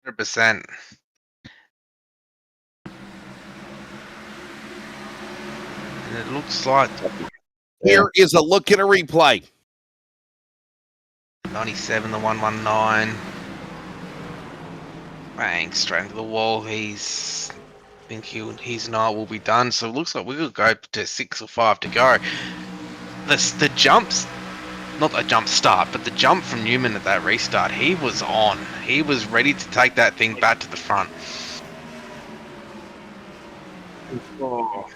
100%. And it looks like... Here is a look at a replay. 97, the 119. Bang, straight into the wall. He's not will be done. So it looks like we could go to 6 or 5 to go. The jumps, not a jump start, but the jump from Newman at that restart, he was on. He was ready to take that thing back to the front. Oh.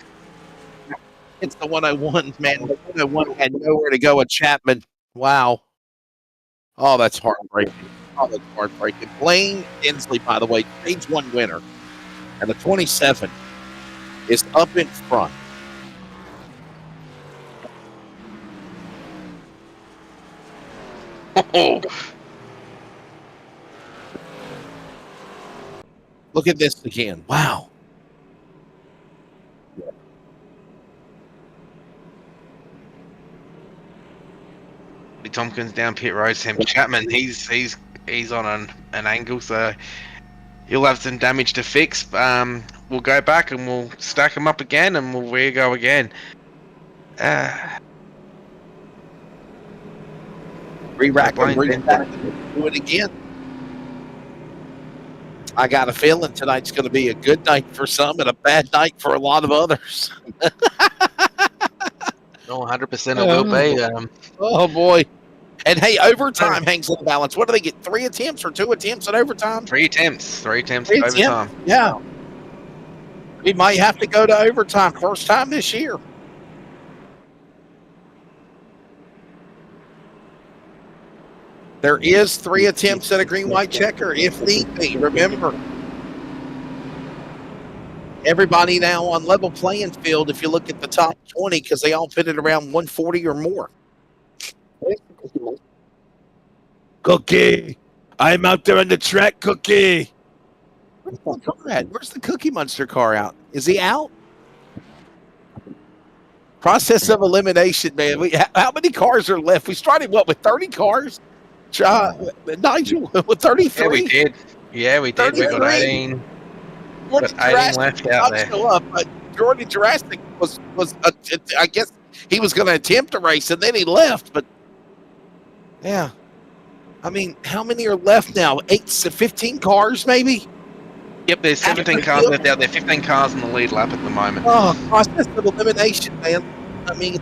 It's the 101, man. The 101 had nowhere to go at Chapman. Wow. Oh, that's heartbreaking. Blaine Inslee, by the way, stage 1 winner. And the 27 is up in front. Oh. Look at this again. Wow. Tompkins down pit road. Sam Chapman, he's on an angle, so he'll have some damage to fix. We'll go back and we'll stack him up again, and we'll re-go again. Re-rack and re-stack and do it again. I got a feeling tonight's going to be a good night for some and a bad night for a lot of others. No, 100% it will be. Oh, boy. And, hey, overtime hangs in the balance. What do they get, 3 attempts or 2 attempts at overtime? 3 attempts. 3 attempts 3 at attempts? overtime. Yeah. We might have to go to overtime first time this year. There is 3 attempts at a green-white checker if need be. Remember, everybody now on level playing field if you look at the top 20 because they all pitted around 140 or more. Cookie, I'm out there on the track, Cookie. Where's the car at? Where's the Cookie Monster car out? Is he out? Process of elimination, man. How many cars are left? We started, what, with 30 cars? Nigel, with 33? Yeah, we did. Yeah, we did. We got 33. 18. Jordan Got 18 Jurassic left did out not there. show up, but Jordan Jurassic was I guess he was going to attempt a race and then he left. But yeah, I mean, how many are left now? 15 cars, maybe. Yep, there's 17 cars left out there. 15 cars in the lead lap at the moment. Oh, process of elimination, man. I mean,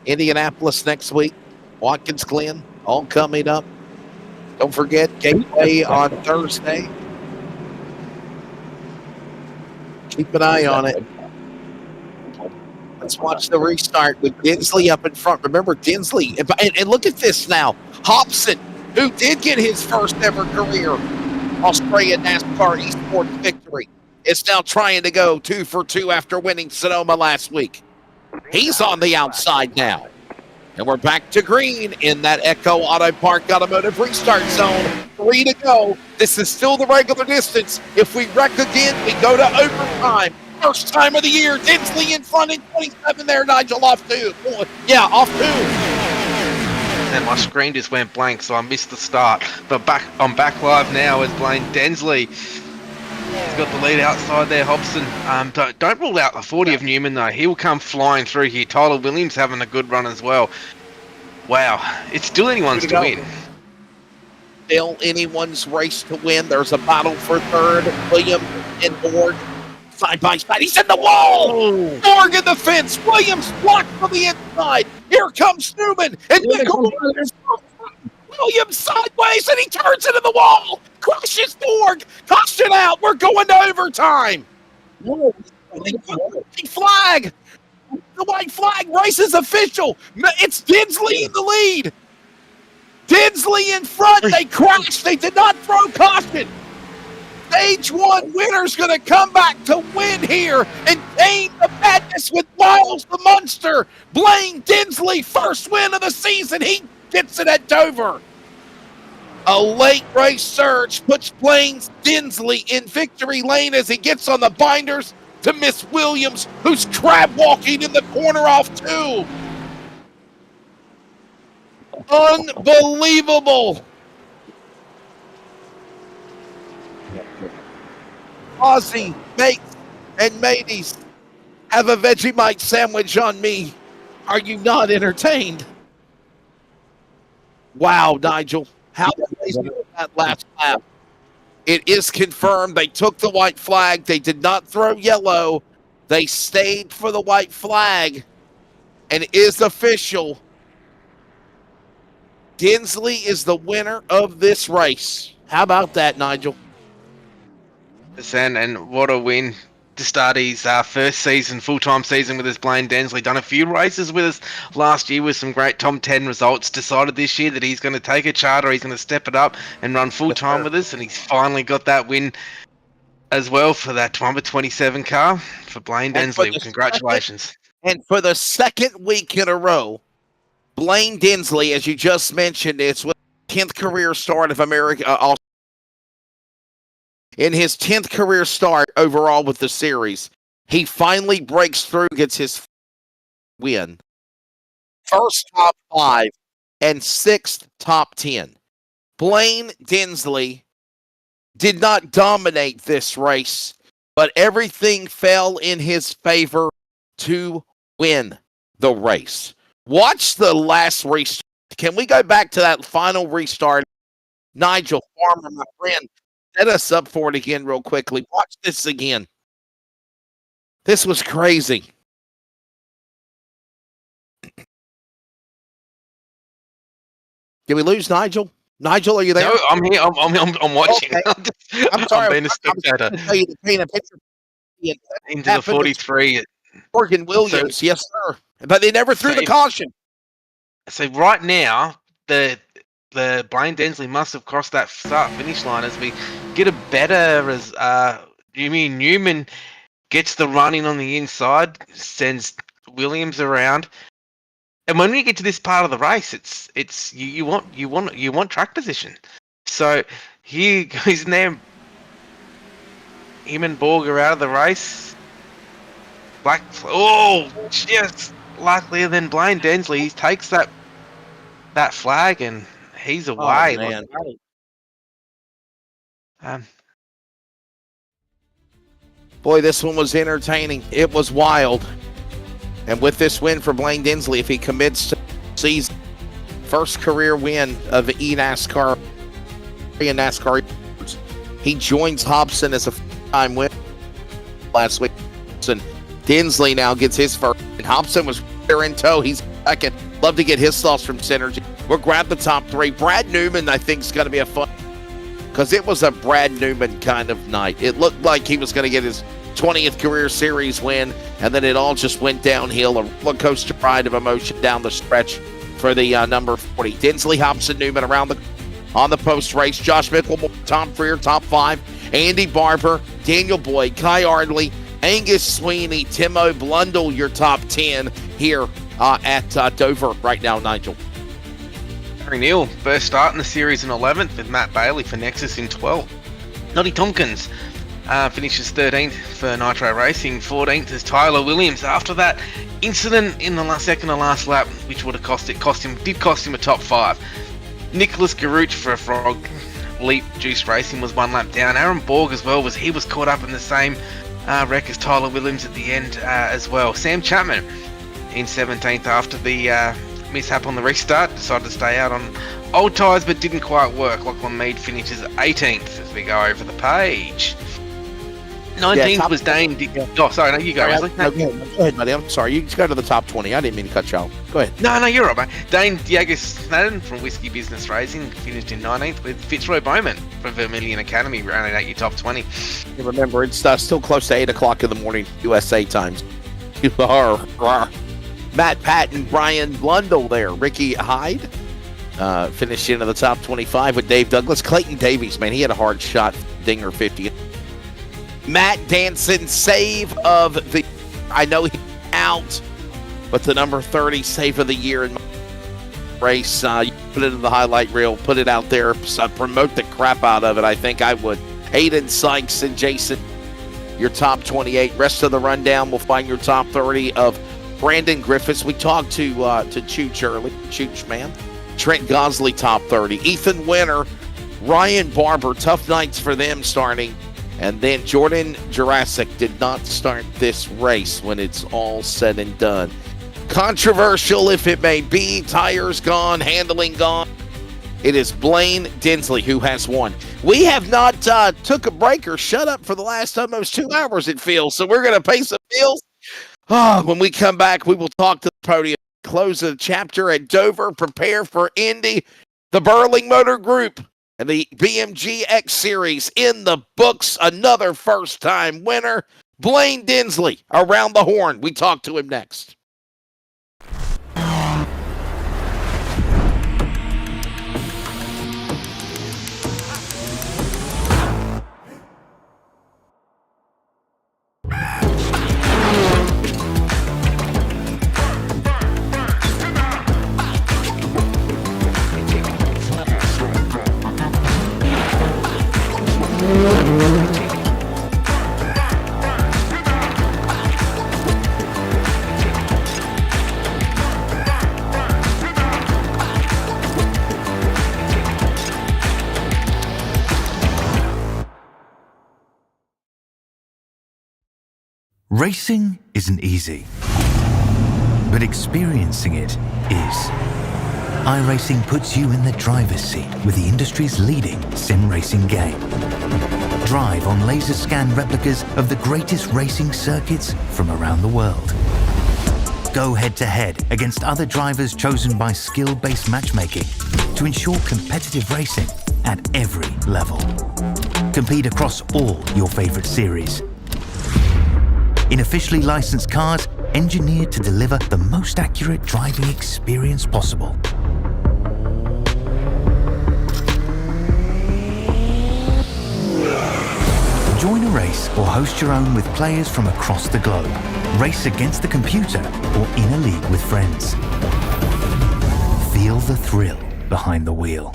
Indianapolis next week, Watkins Glen, all coming up. Don't forget Gateway on Thursday. Keep an eye on it. Let's watch the restart with Dinsley up in front. Remember Dinsley, and look at this now. Hobson, who did get his first ever career Australia NASCAR Esports victory, is now trying to go 2 for 2 after winning Sonoma last week. He's on the outside now. And we're back to green in that Echo Auto Park Automotive restart zone. 3 to go. This is still the regular distance. If we wreck again, we go to overtime. First time of the year. Dinsley in front in 27 there. Nigel off 2. Yeah, off 2. And my screen just went blank, so I missed the start. But I'm back live now as Blaine Densley. He's got the lead outside there, Hobson. Don't rule out the 40 of Newman, though. He will come flying through here. Tyler Williams having a good run as well. Wow. It's still anyone's to win. Still anyone's race to win. There's a battle for third. Williams and Borg side by side. He's in the wall. Borg in the fence. Williams blocked from the inside. Here comes Newman. And Williams sideways, and he turns into the wall. Crushes Borg. Caution out. We're going to overtime. Flag. The white flag. Race is official. It's Dinsley in the lead. Dinsley in front. They crashed. They did not throw caution. Stage 1 winner's going to come back to win here and tame the madness with Miles the Monster. Blaine Dinsley, first win of the season. He gets it at Dover. A late race surge puts Blaine Dinsley in victory lane as he gets on the binders to Miss Williams, who's crab walking in the corner off 2. Unbelievable. Aussie, mates, and mateys, have a Vegemite sandwich on me. Are you not entertained? Wow, Nigel. How amazing was that last lap? It is confirmed. They took the white flag. They did not throw yellow. They stayed for the white flag. And it is official. Dinsley is the winner of this race. How about that, Nigel? And what a win to start his first season, full-time season with us, Blaine Densley. Done a few races with us last year with some great top 10 results. Decided this year that he's going to take a charter, he's going to step it up and run full-time with us, and he's finally got that win as well for that number 27 car for Blaine Densley. Congratulations. And for the second week in a row, Blaine Dinsley, as you just mentioned, it's with 10th career start of America. In his 10th career start overall with the series, he finally breaks through, gets his win. First top 5 and 6th top 10. Blaine Dinsley did not dominate this race, but everything fell in his favor to win. the race. Watch the last restart. Can we go back to that final restart? Nigel Farmer, my friend, set us up for it again real quickly. Watch this again. This was crazy. Did we lose Nigel? Nigel, are you there? No, I'm here. I'm watching. Okay. I'm sorry. I'm being a spectator. I'm tell you to paint a picture. Into the 43. Morgan Williams, yes, sir. But they never threw the caution. So right now, the Blaine Densley must have crossed that start finish line as we get a better as Jimmy Newman gets the running on the inside, sends Williams around. And when we get to this part of the race, it's you want track position. So here goes there. Him and Borg are out of the race. Just luckier than Blaine Densley. He takes that flag and he's away. Boy, this one was entertaining. It was wild. And with this win for Blaine Densley, if he commits to season first career win of NASCAR, he joins Hobson as a time winner last week. And Densley now gets his first. And Hobson was there in tow. He's second. Love to get his thoughts from Synergy. We'll grab the top three. Brad Newman, I think, is going to be a fun, because it was a Brad Newman kind of night. It looked like he was going to get his 20th career series win, and then it all just went downhill, a roller coaster ride of emotion down the stretch for the number 40. Densley, Hobson, Newman on the post race. Josh Mickelmore, Tom Freer, top 5. Andy Barber, Daniel Boyd, Kai Ardley, Angus Sweeney, Timo Blundell, your top 10 here at Dover right now, Nigel. Harry Neal, first start in the series in 11th, with Matt Bailey for Nexus in 12th. Noddy Tompkins finishes 13th for Nitro Racing. 14th is Tyler Williams. After that incident in the second to last lap, which would have cost him a top 5. Nicholas Garuch for Frog Leap Juice Racing was 1 lap down. Aaron Borg as well was caught up in the same wreck as Tyler Williams at the end as well. Sam Chapman in 17th after the mishap on the restart, decided to stay out on old tyres but didn't quite work. Lachlan Mead finishes 18th as we go over the page. 19th was Dane. Oh, sorry, no, you go, Wesley. No, go ahead, buddy. I'm sorry. You just go to the top 20. I didn't mean to cut you off. Go ahead. No, you're right, mate. Dane Diagos-Snadden from Whiskey Business Racing finished in 19th, with Fitzroy Bowman from Vermilion Academy rounding out your top 20. You remember, it's still close to 8 o'clock in the morning, USA times. Matt Patton, Brian Blundell there. Ricky Hyde finished into the top 25 with Dave Douglas. Clayton Davies, man, he had a hard shot. Dinger 50. Matt Danson, save of the, I know he's out, but the number 30 save of the year in race. You put it in the highlight reel, put it out there, promote the crap out of it. I think I would. Hayden Sykes and Jason, your top 28. Rest of the rundown, we'll find your top 30 of Brandon Griffiths. We talked to Chooch early. Chooch, man. Trent Gosley, top 30. Ethan Winter, Ryan Barber, tough nights for them starting. And then Jordan Jurassic did not start this race when it's all said and done. Controversial, if it may be. Tires gone, handling gone. It is Blaine Densley who has won. We have not took a break or shut up for the last almost 2 hours, it feels. So we're going to pay some bills. When we come back, we will talk to the podium. Close the chapter at Dover. Prepare for Indy. The Burling Motor Group and the BMG X-Series in the books. Another first-time winner, Blaine Densley, around the horn. We talk to him next. Racing isn't easy, but experiencing it is. iRacing puts you in the driver's seat with the industry's leading sim racing game. Drive on laser scan replicas of the greatest racing circuits from around the world. Go head-to-head against other drivers chosen by skill-based matchmaking to ensure competitive racing at every level. Compete across all your favorite series. In officially licensed cars, engineered to deliver the most accurate driving experience possible. Join a race or host your own with players from across the globe. Race against the computer or in a league with friends. Feel the thrill behind the wheel.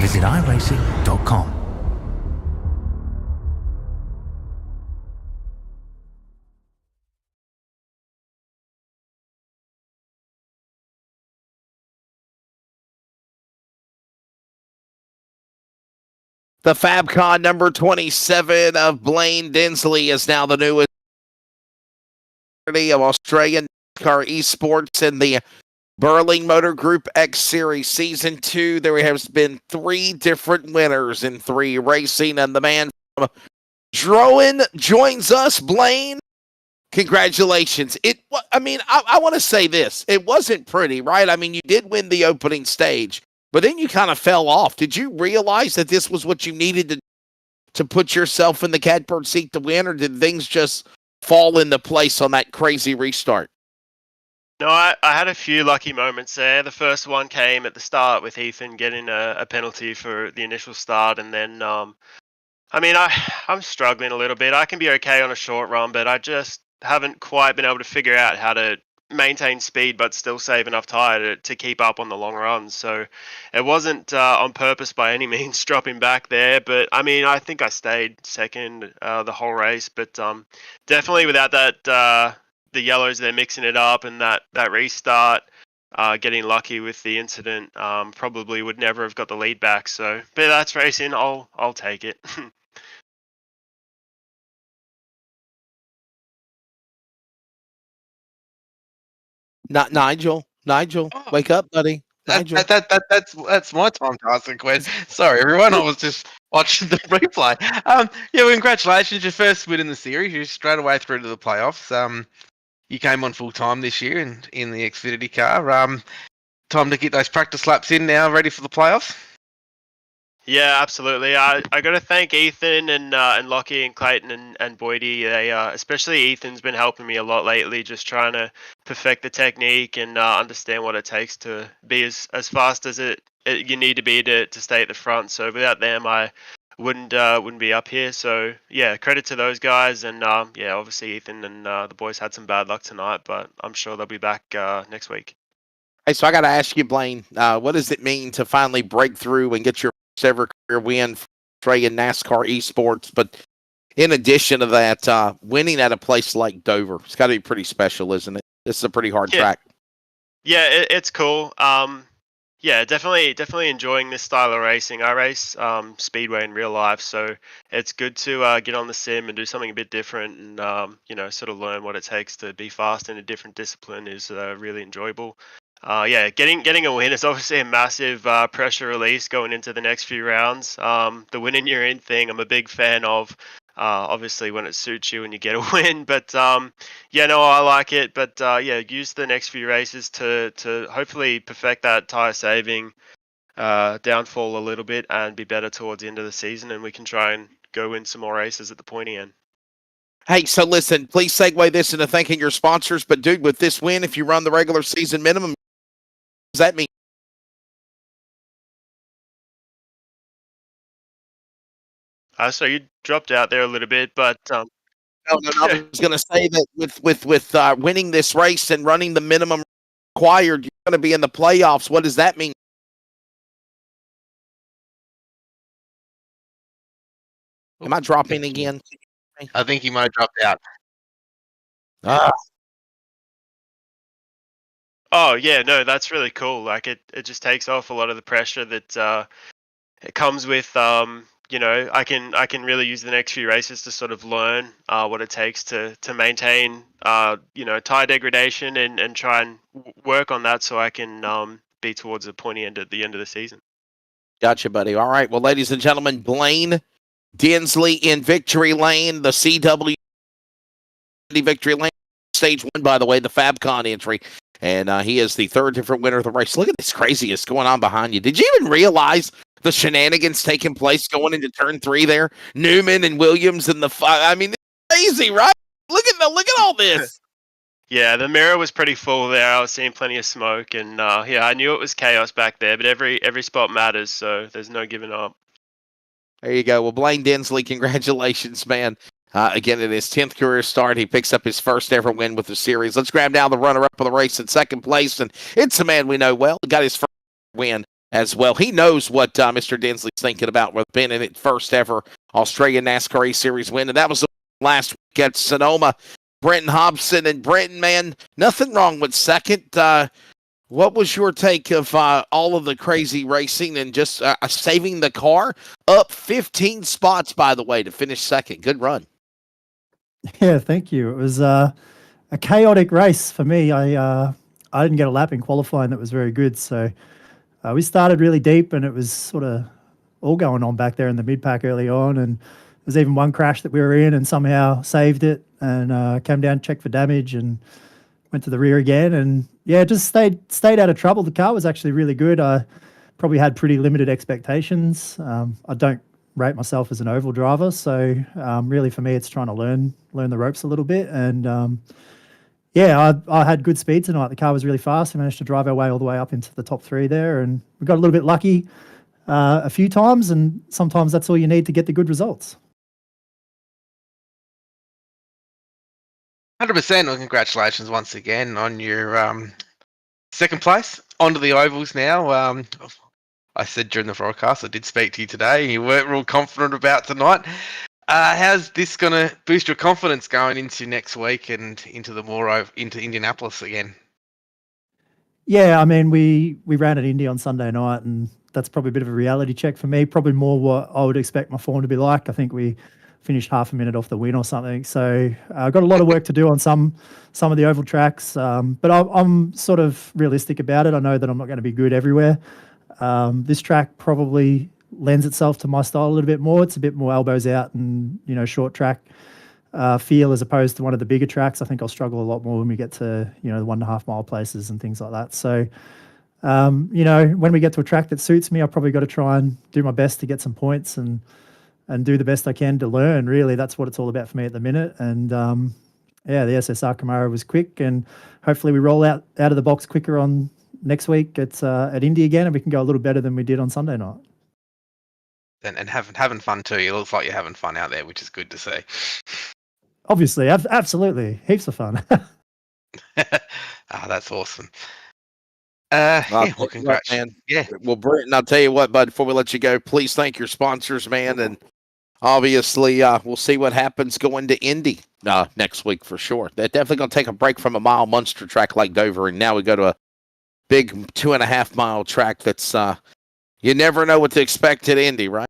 Visit iRacing.com. The FabCon number 27 of Blaine Dinsley is now the newest of Australian car esports in the Burling Motor Group X-Series Season 2. There has been 3 different winners in 3 racing, and the man from Drowan joins us. Blaine, congratulations. I want to say this. It wasn't pretty, right? I mean, you did win the opening stage, but then you kind of fell off. Did you realize that this was what you needed to put yourself in the catbird seat to win, or did things just fall into place on that crazy restart? No, I had a few lucky moments there. The first one came at the start with Ethan getting a penalty for the initial start, and then I'm struggling a little bit. I can be okay on a short run, but I just haven't quite been able to figure out how to maintain speed but still save enough tire to keep up on the long runs. So it wasn't on purpose by any means dropping back there, but I mean, I think I stayed second the whole race, but definitely without that the yellows, they're mixing it up, and that restart, getting lucky with the incident, probably would never have got the lead back. So, but that's racing. I'll take it. Not Nigel. Nigel, wake up, buddy. Nigel. That's my time to ask the question. Sorry, everyone. I was just watching the replay. Yeah, well, congratulations, your first win in the series. You're straight away through to the playoffs. You came on full time this year in the Xfinity car. Time to get those practice laps in now, ready for the playoffs. Yeah, absolutely. I got to thank Ethan and Lockie and Clayton and Boydie. They especially Ethan's been helping me a lot lately, just trying to perfect the technique and understand what it takes to be as fast as you need to be to stay at the front. So without them, I wouldn't be up here. So yeah, credit to those guys. And yeah, obviously Ethan and the boys had some bad luck tonight, but I'm sure they'll be back next week. Hey, so I got to ask you, Blaine, what does it mean to finally break through and get your first ever career win for Australian NASCAR esports? But in addition to that, winning at a place like Dover, it's got to be pretty special, isn't it? This is a pretty hard track. Yeah, it's cool. Yeah, definitely enjoying this style of racing. I race speedway in real life, so it's good to get on the sim and do something a bit different, and sort of learn what it takes to be fast in a different discipline is really enjoyable. Yeah, getting a win is obviously a massive pressure release going into the next few rounds. The win and you're in thing, I'm a big fan of. Obviously, when it suits you and you get a win, but yeah, no, I like it. But yeah, use the next few races to hopefully perfect that tire saving downfall a little bit and be better towards the end of the season, and we can try and go win some more races at the pointy end. Hey, so listen, please segue this into thanking your sponsors. But dude, with this win, if you run the regular season minimum, does that mean? So you dropped out there a little bit, but No, I was going to say that with winning this race and running the minimum required, you're going to be in the playoffs. What does that mean? Am I dropping again? I think you might have dropped out. Oh yeah, no, that's really cool. Like it just takes off a lot of the pressure that it comes with I can really use the next few races to sort of learn what it takes to maintain tire degradation and try and work on that so I can be towards the pointy end at the end of the season. Gotcha, buddy. All right. Well, ladies and gentlemen, Blaine Dinsley in victory lane, the CW victory lane, stage 1, by the way, the FabCon entry. And he is the third different winner of the race. Look at this craziness going on behind you. Did you even realize the shenanigans taking place going into turn 3 there? Newman and Williams and I mean, it's crazy, right? Look at all this. Yeah, the mirror was pretty full there. I was seeing plenty of smoke, and I knew it was chaos back there. But every spot matters, so there's no giving up. There you go. Well, Blaine Dinsley, congratulations, man. Again, in his 10th career start, he picks up his first ever win with the series. Let's grab down the runner-up of the race in second place, and it's a man we know well. He got his first win as well. He knows what Mr. Dinsley's thinking about with being in his first ever Australian NASCAR E-Series win, and that was last week at Sonoma. Brenton Hobson, and Brenton, man, nothing wrong with second. What was your take of all of the crazy racing and just saving the car? Up 15 spots, by the way, to finish second. Good run. Yeah, thank you. It was a chaotic race for me. I didn't get a lap in qualifying that was very good. So we started really deep, and it was sort of all going on back there in the mid-pack early on. And there's even one crash that we were in and somehow saved it and came down, checked for damage, and went to the rear again. And yeah, just stayed out of trouble. The car was actually really good. I probably had pretty limited expectations. I don't rate myself as an oval driver, so really for me it's trying to learn the ropes a little bit. And I had good speed tonight. The car was really fast. We managed to drive our way all the way up into the top 3 there, and we got a little bit lucky a few times, and sometimes that's all you need to get the good results. 100%. Well, congratulations once again on your second place. Onto the ovals now. I said during the broadcast, I did speak to you today. You weren't real confident about tonight. How's this going to boost your confidence going into next week and into Indianapolis again? Yeah, I mean, we ran at Indy on Sunday night, and that's probably a bit of a reality check for me. Probably more what I would expect my form to be like. I think we finished half a minute off the win or something. So I've got a lot of work to do on some of the oval tracks, but I'm sort of realistic about it. I know that I'm not going to be good everywhere. This track probably lends itself to my style a little bit more. It's a bit more elbows out and, short track feel as opposed to one of the bigger tracks. I think I'll struggle a lot more when we get to, the 1.5 mile places and things like that. So, when we get to a track that suits me, I've probably got to try and do my best to get some points and do the best I can to learn. Really, that's what it's all about for me at the minute. And the SSR Camaro was quick, and hopefully we roll out of the box quicker on next week at Indy again, and we can go a little better than we did on Sunday night. And having fun too. It looks like you're having fun out there, which is good to see. Obviously, absolutely, heaps of fun. That's awesome. Congrats, man. Yeah. Well, Brenton, I'll tell you what, bud, before we let you go, please thank your sponsors, man. And obviously, we'll see what happens going to Indy next week for sure. They're definitely going to take a break from a mile Munster track like Dover, and now we go to a big 2.5 mile track that's you never know what to expect at Indy, right?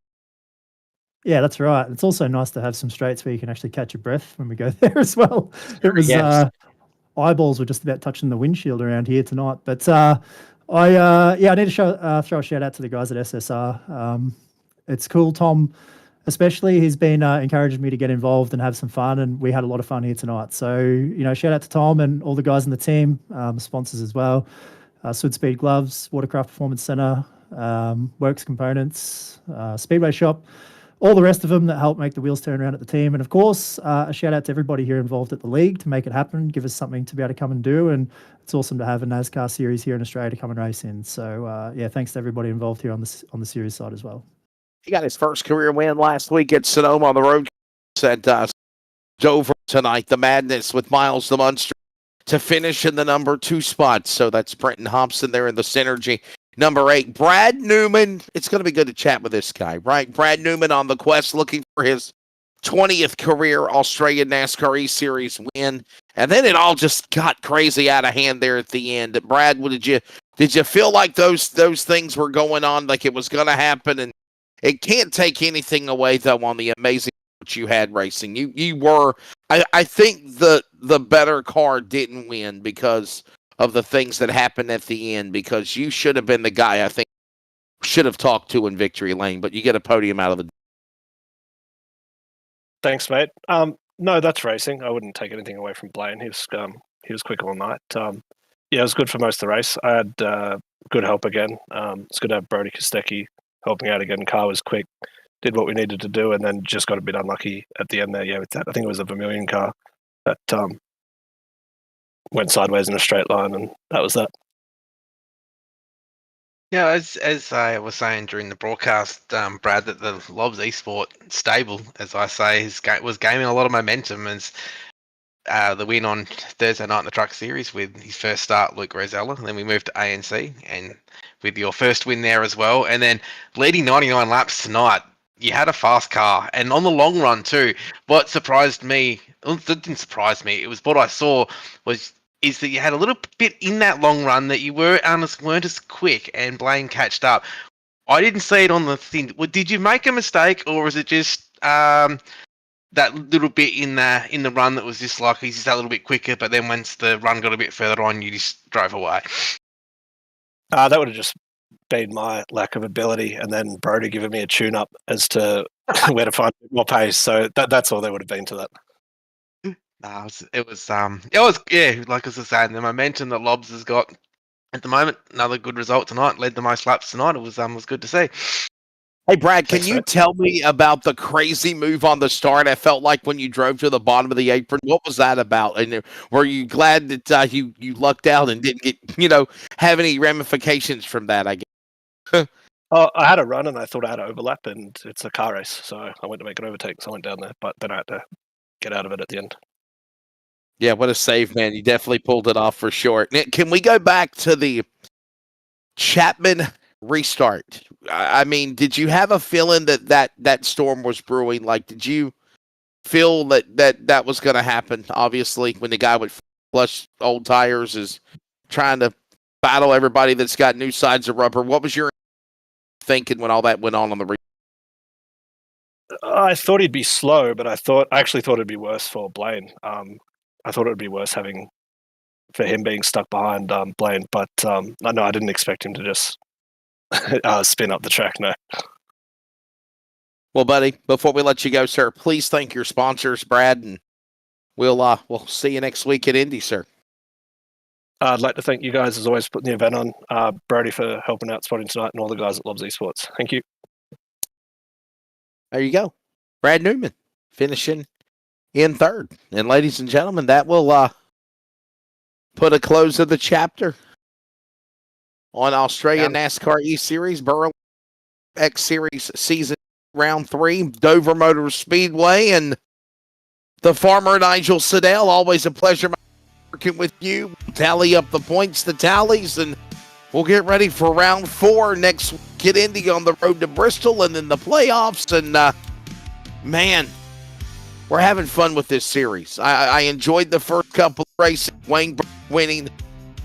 Yeah, that's right. It's also nice to have some straights where you can actually catch your breath when we go there as well. It was eyeballs were just about touching the windshield around here tonight. But I need to throw a shout out to the guys at SSR. It's cool, Tom, especially. He's been encouraging me to get involved and have some fun, and we had a lot of fun here tonight. So shout out to Tom and all the guys in the team, sponsors as well. Sud Speed Gloves, Watercraft Performance Center, Works Components, Speedway Shop, all the rest of them that help make the wheels turn around at the team. And of course, a shout out to everybody here involved at the league to make it happen, give us something to be able to come and do. And it's awesome to have a NASCAR series here in Australia to come and race in. So thanks to everybody involved here on the series side as well. He got his first career win last week at Sonoma on the road at Dover tonight. The madness with Miles the Munster to finish in the number 2 spot. So that's Brenton Hobson there in the Synergy. Number 8, Brad Newman. It's going to be good to chat with this guy, right? Brad Newman on the quest looking for his 20th career Australian NASCAR E-Series win. And then it all just got crazy out of hand there at the end. Brad, did you feel like those things were going on, like it was going to happen? And It can't take anything away though on the amazing you had racing. You were. I think the better car didn't win because of the things that happened at the end. Because you should have been the guy I think should have talked to in victory lane, but you get a podium out of the. Thanks, mate. No, that's racing. I wouldn't take anything away from Blaine. He was quick all night. Yeah, it was good for most of the race. I had good help again. It's good to have Brody Kostecki helping out again. Car was quick, did what we needed to do, and then just got a bit unlucky at the end there. Yeah, with that, I think it was a Vermilion car that went sideways in a straight line, and that was that. Yeah, as I was saying during the broadcast, Brad, that the Lobs Esport stable, as I say, was gaining a lot of momentum as the win on Thursday night in the Truck Series with his first start, Luke Rosella. And then we moved to ANC, and with your first win there as well. And then leading 99 laps tonight, you had a fast car. And on the long run too, what surprised me, it didn't surprise me, it was what I saw is that you had a little bit in that long run that you weren't as quick, and Blaine catched up. I didn't see it on the thing. Did you make a mistake, or was it just that little bit in the run that was just like he's just a little bit quicker, but then once the run got a bit further on, you just drove away? That would have just been my lack of ability, and then Brody giving me a tune-up as to where to find more pace. So that's all there would have been to that. No, it was yeah, like I was saying, the momentum that Lobs has got at the moment. Another good result tonight. Led the most laps tonight. It was good to see. Hey Brad, can Thanks, you mate. tell me about the crazy move on the start? I felt like when you drove to the bottom of the apron. What was that about? And were you glad that you lucked out and didn't get have any ramifications from that? I guess. Oh, I had a run and I thought I had an overlap, and it's a car race, so I went to make an overtake, so I went down there, but then I had to get out of it at the end. Yeah, what a save, man. You definitely pulled it off for sure. Nick, can we go back to the Chapman restart? I mean, did you have a feeling that storm was brewing? Like, did you feel that was going to happen? Obviously, when the guy with flush old tires is trying to battle everybody that's got new sides of rubber. What was your thinking when all that went on the I thought he'd be slow, but I actually thought it'd be worse for Blaine. I thought it would be worse for him being stuck behind Blaine, but no, I didn't expect him to just spin up the track. No. Well, buddy, before we let you go, sir, please thank your sponsors, Brad, and we'll see you next week at Indy, sir. I'd like to thank you guys, as always, for putting the event on. Brody for helping out spotting tonight, and all the guys at Lobs Esports. Thank you. There you go. Brad Newman finishing in third. And ladies and gentlemen, that will put a close to the chapter on Australian NASCAR E-Series, Burrow X-Series Season Round 3, Dover Motor Speedway, and the farmer Nigel Siddell. Always a pleasure working with you. Tally up the points, the tallies, and we'll get ready for Round 4 next week at Indy on the road to Bristol, and then the playoffs. And man, we're having fun with this series. I enjoyed the first couple of races. Wayne winning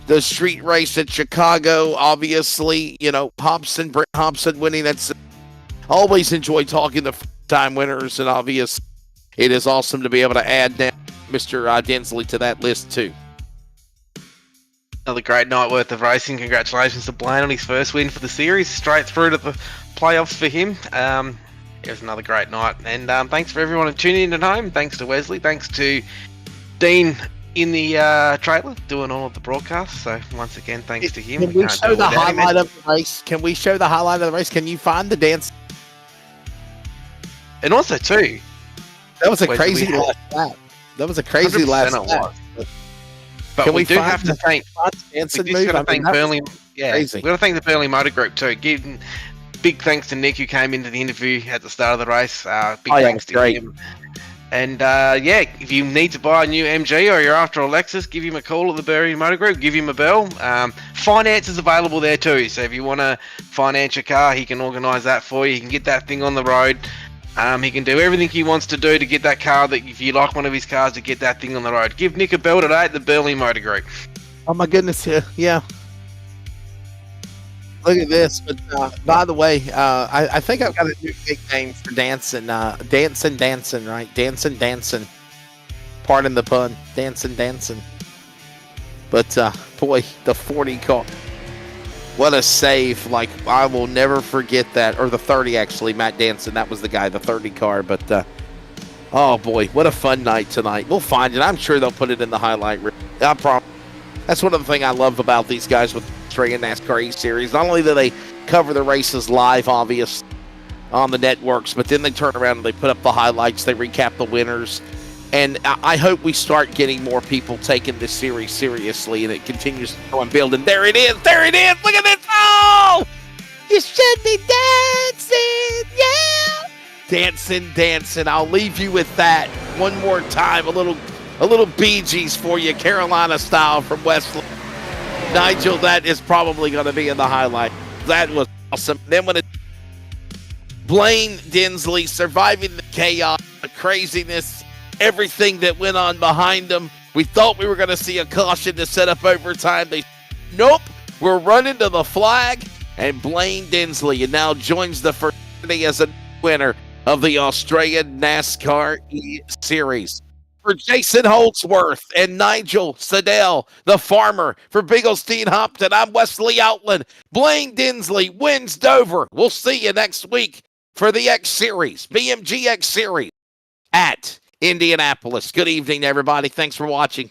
the street race at Chicago. Obviously, Brent Hobson winning. That's always enjoy talking to time winners, and obviously it is awesome to be able to add now Mr. Densley to that list too. Another great night worth of racing. Congratulations to Blaine on his first win for the series. Straight through to the playoffs for him. It was another great night. And thanks for everyone tuning in at home. Thanks to Wesley. Thanks to Dean in the trailer doing all of the broadcasts. So once again, thanks to him. Can we show the highlight of the race? Can we show the highlight of the race? Can you find the dance? And also too, that was a crazy last lap. That was a crazy last lap. But we do have to thank Burnley. Yeah, we've got to thank the Burnley Motor Group too. Giving big thanks to Nick, who came into the interview at the start of the race. Big thanks to him. And if you need to buy a new MG or you're after a Lexus, give him a call at the Burnley Motor Group. Give him a bell. Finance is available there too. So if you want to finance your car, he can organise that for you. He can get that thing on the road. He can do everything he wants to do to get that car, that if you like one of his cars, to get that thing on the road. Give Nick a bell today at the Burnley Motor Group. Oh my goodness, yeah. Look at this. But by the way, I think I've got a new nickname for dancing. Dancing, right? Dancing. Pardon the pun. Dancing. But boy, the 40 car. What a save. Like, I will never forget that. Or the 30, actually. Matt Danson, that was the guy, the 30 car. But, oh, boy, what a fun night tonight. We'll find it. I'm sure they'll put it in the highlight reel. I promise. That's one of the things I love about these guys with Australian NASCAR E-Series. Not only do they cover the races live, obvious, on the networks, but then they turn around and they put up the highlights. They recap the winners. And I hope we start getting more people taking this series seriously, and it continues to go and build. And there it is. Look at this. Oh! You should be dancing, yeah! Dancing. I'll leave you with that one more time. A little Bee Gees for you, Carolina style from Wesley. Nigel, that is probably going to be in the highlight. That was awesome. Then when Blaine Dinsley surviving the chaos, the craziness, everything that went on behind them. We thought we were going to see a caution to set up overtime. Nope, we're running to the flag, and Blaine Dinsley now joins the fraternity as a winner of the Australian NASCAR E-Series. For Jason Holdsworth and Nigel Siddell, the farmer, for Bigglestein Hopton, I'm Wesley Outland. Blaine Dinsley wins Dover. We'll see you next week for the X-Series, BMG X-Series at Indianapolis. Good evening, everybody. Thanks for watching.